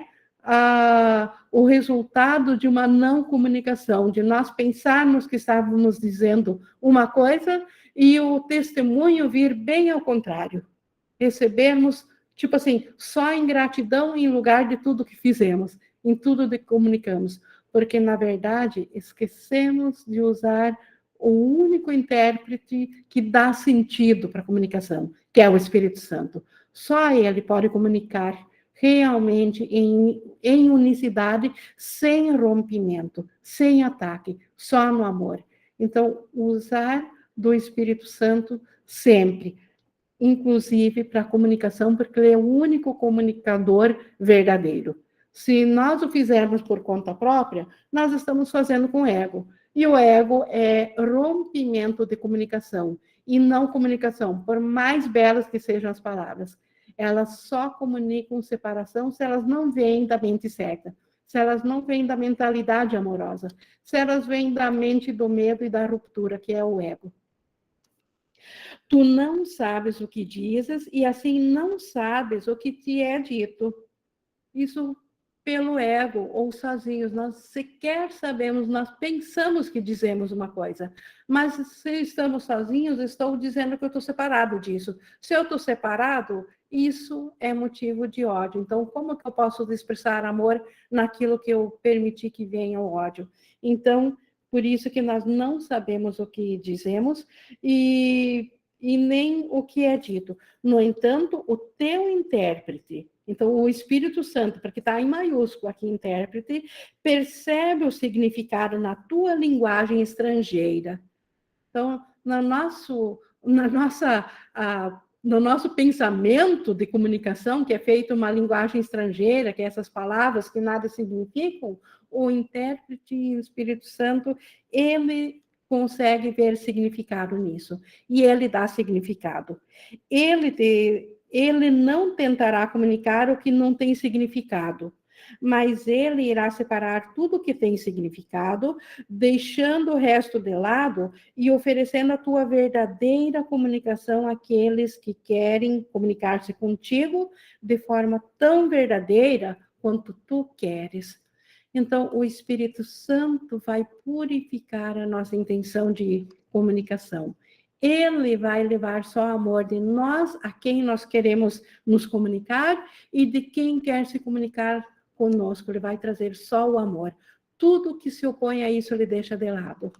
o resultado de uma não comunicação, de nós pensarmos que estávamos dizendo uma coisa e o testemunho vir bem ao contrário. Recebermos, tipo assim, só ingratidão em lugar de tudo que fizemos, em tudo que comunicamos, porque, na verdade, esquecemos de usar o único intérprete que dá sentido para a comunicação, que é o Espírito Santo. Só ele pode comunicar realmente em unicidade, sem rompimento, sem ataque, só no amor. Então, usar do Espírito Santo sempre, inclusive para a comunicação, porque ele é o único comunicador verdadeiro. Se nós o fizermos por conta própria, nós estamos fazendo com o ego. E o ego é rompimento de comunicação, e não comunicação, por mais belas que sejam as palavras. Elas só comunicam separação se elas não vêm da mente certa, se elas não vêm da mentalidade amorosa, se elas vêm da mente do medo e da ruptura, que é o ego. Tu não sabes o que dizes, e assim não sabes o que te é dito. Isso pelo ego ou sozinhos, nós sequer sabemos, nós pensamos que dizemos uma coisa, mas se estamos sozinhos, estou dizendo que eu estou separado disso. Se eu estou separado, isso é motivo de ódio. Então, como que eu posso expressar amor naquilo que eu permiti que venha o ódio? Então, por isso que nós não sabemos o que dizemos e nem o que é dito. No entanto, o teu intérprete, então o Espírito Santo, porque está em maiúsculo aqui, intérprete, percebe o significado na tua linguagem estrangeira. Então, no nosso pensamento de comunicação, que é feito uma linguagem estrangeira, que é essas palavras que nada significam, o intérprete, o Espírito Santo, ele consegue ver significado nisso, e ele dá significado. Ele não tentará comunicar o que não tem significado, mas ele irá separar tudo que tem significado, deixando o resto de lado e oferecendo a tua verdadeira comunicação àqueles que querem comunicar-se contigo de forma tão verdadeira quanto tu queres. Então, o Espírito Santo vai purificar a nossa intenção de comunicação. Ele vai levar só amor de nós, a quem nós queremos nos comunicar, e de quem quer se comunicar conosco. Ele vai trazer só o amor. Tudo que se opõe a isso, ele deixa de lado.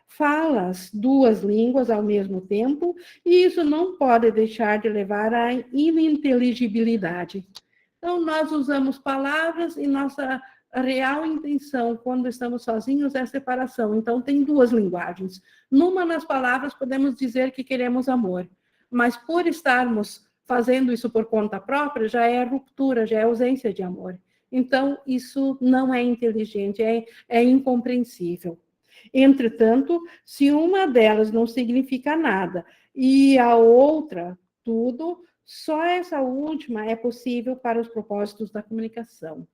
Falas duas línguas ao mesmo tempo, e isso não pode deixar de levar à ininteligibilidade. Então, nós usamos palavras e nossa real intenção, quando estamos sozinhos, é a separação. Então, tem duas linguagens. Numa, nas palavras, podemos dizer que queremos amor, mas por estarmos fazendo isso por conta própria, já é ruptura, já é ausência de amor. Então, isso não é inteligente, é incompreensível. Entretanto, se uma delas não significa nada e a outra tudo, só essa última é possível para os propósitos da comunicação.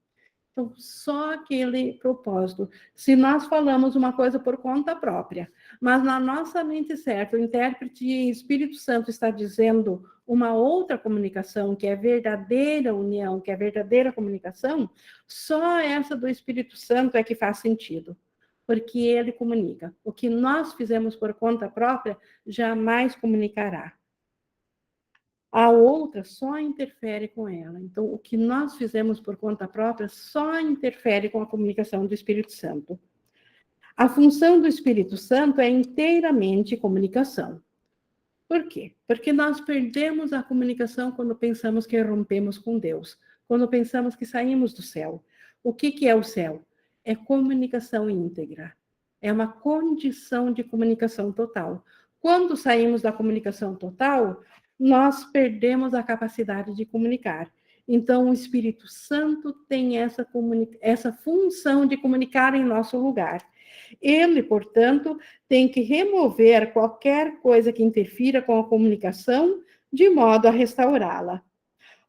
Então, só aquele propósito. Se nós falamos uma coisa por conta própria, mas na nossa mente certa, o intérprete Espírito Santo está dizendo uma outra comunicação, que é verdadeira união, que é verdadeira comunicação, só essa do Espírito Santo é que faz sentido, porque ele comunica. O que nós fizemos por conta própria jamais comunicará. A outra só interfere com ela. Então, o que nós fizemos por conta própria só interfere com a comunicação do Espírito Santo. A função do Espírito Santo é inteiramente comunicação. Por quê? Porque nós perdemos a comunicação quando pensamos que rompemos com Deus, quando pensamos que saímos do céu. O que é o céu? é comunicação íntegra. É uma condição de comunicação total. Quando saímos da comunicação total, nós perdemos a capacidade de comunicar. Então, o Espírito Santo tem essa função de comunicar em nosso lugar. Ele, portanto, tem que remover qualquer coisa que interfira com a comunicação, de modo a restaurá-la.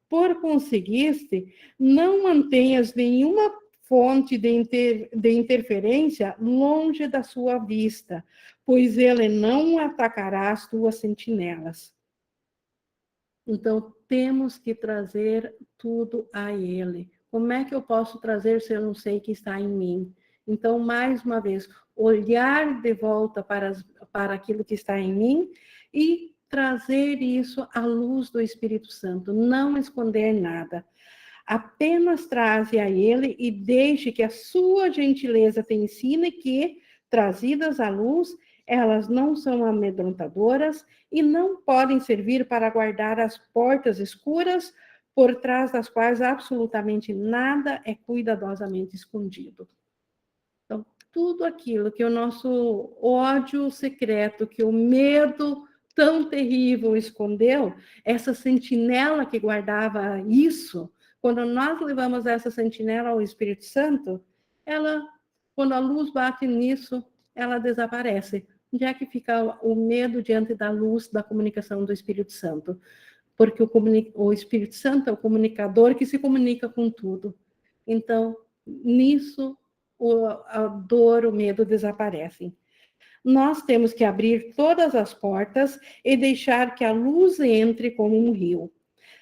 Por conseguinte, não mantenhas nenhuma fonte de interferência longe da sua vista, pois ele não atacará as tuas sentinelas. Então, temos que trazer tudo a ele. Como é que eu posso trazer se eu não sei que está em mim? Então, mais uma vez, olhar de volta para aquilo que está em mim e trazer isso à luz do Espírito Santo, não esconder nada. Apenas traze a ele e deixe que a sua gentileza te ensine que, trazidas à luz, elas não são amedrontadoras e não podem servir para guardar as portas escuras por trás das quais absolutamente nada é cuidadosamente escondido. Então, tudo aquilo que o nosso ódio secreto, que o medo tão terrível escondeu, essa sentinela que guardava isso, quando nós levamos essa sentinela ao Espírito Santo, quando a luz bate nisso, ela desaparece. Onde é que fica o medo diante da luz da comunicação do Espírito Santo? Porque o Espírito Santo é o comunicador que se comunica com tudo. Então, nisso, a dor, o medo desaparecem. Nós temos que abrir todas as portas e deixar que a luz entre como um rio.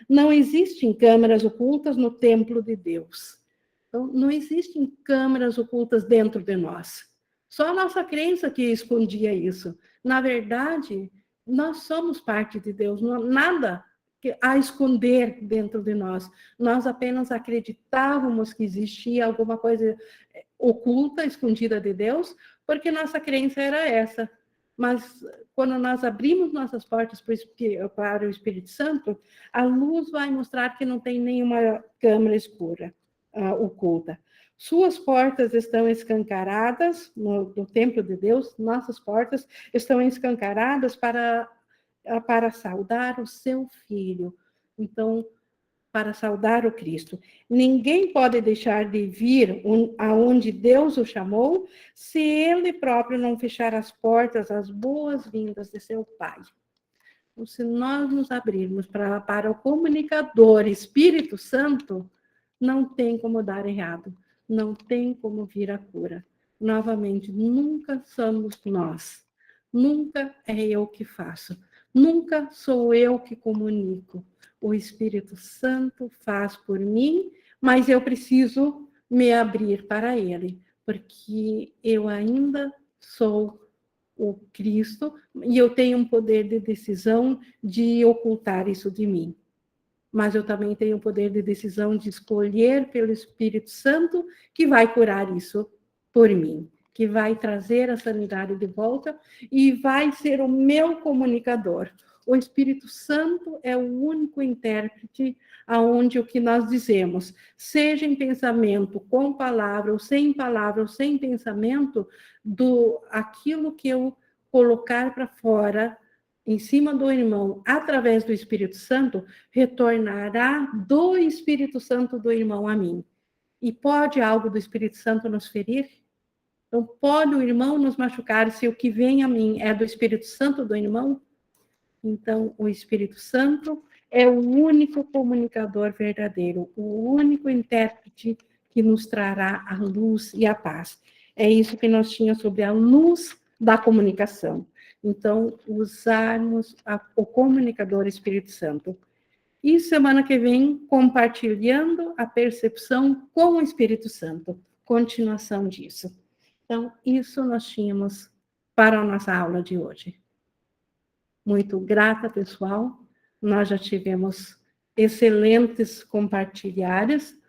Não existem câmeras ocultas no templo de Deus. Então, não existem câmeras ocultas dentro de nós. Só a nossa crença que escondia isso. Na verdade, nós somos parte de Deus, não há nada a esconder dentro de nós. Nós apenas acreditávamos que existia alguma coisa oculta, escondida de Deus, porque nossa crença era essa. Mas quando nós abrimos nossas portas para o Espírito Santo, a luz vai mostrar que não tem nenhuma câmara escura, oculta. Suas portas estão escancaradas no templo de Deus, nossas portas estão escancaradas para saudar o seu Filho. Então, para saudar o Cristo. Ninguém pode deixar de vir aonde Deus o chamou, se ele próprio não fechar as portas às boas-vindas de seu Pai. Então, se nós nos abrirmos para o comunicador Espírito Santo, não tem como dar errado, não tem como vir a cura. Novamente, nunca somos nós, nunca é eu que faço, nunca sou eu que comunico. O Espírito Santo faz por mim, mas eu preciso me abrir para ele, porque eu ainda sou o Cristo e eu tenho um poder de decisão de ocultar isso de mim. Mas eu também tenho o poder de decisão de escolher pelo Espírito Santo que vai curar isso por mim, que vai trazer a sanidade de volta e vai ser o meu comunicador. O Espírito Santo é o único intérprete aonde o que nós dizemos, seja em pensamento, com palavra, ou sem pensamento, aquilo que eu colocar para fora, em cima do irmão, através do Espírito Santo, retornará do Espírito Santo do irmão a mim. E pode algo do Espírito Santo nos ferir? Então, pode o irmão nos machucar se o que vem a mim é do Espírito Santo do irmão? Então, o Espírito Santo é o único comunicador verdadeiro, o único intérprete que nos trará a luz e a paz. É isso que nós tínhamos sobre a luz da comunicação. Então, usarmos o comunicador Espírito Santo. E semana que vem, compartilhando a percepção com o Espírito Santo. Continuação disso. Então, isso nós tínhamos para a nossa aula de hoje. Muito grata, pessoal. Nós já tivemos excelentes compartilhares.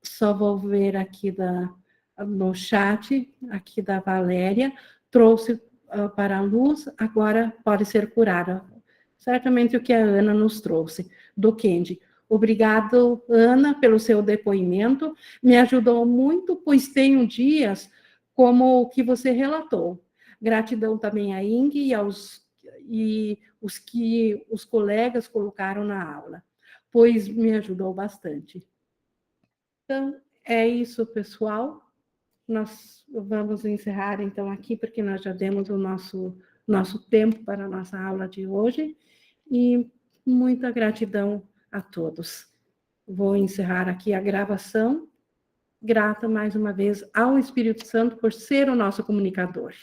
Só vou ver aqui no chat, aqui da Valéria, trouxe para a luz, agora pode ser curada. Certamente o que a Ana nos trouxe, do Kendi. Obrigado, Ana, pelo seu depoimento. Me ajudou muito, pois tenho dias como o que você relatou. Gratidão também a Ing e os colegas colocaram na aula, pois me ajudou bastante. Então, é isso, pessoal. Nós vamos encerrar, então, aqui, porque nós já demos o nosso tempo para a nossa aula de hoje. E muita gratidão a todos. Vou encerrar aqui a gravação. Grata, mais uma vez, ao Espírito Santo por ser o nosso comunicador.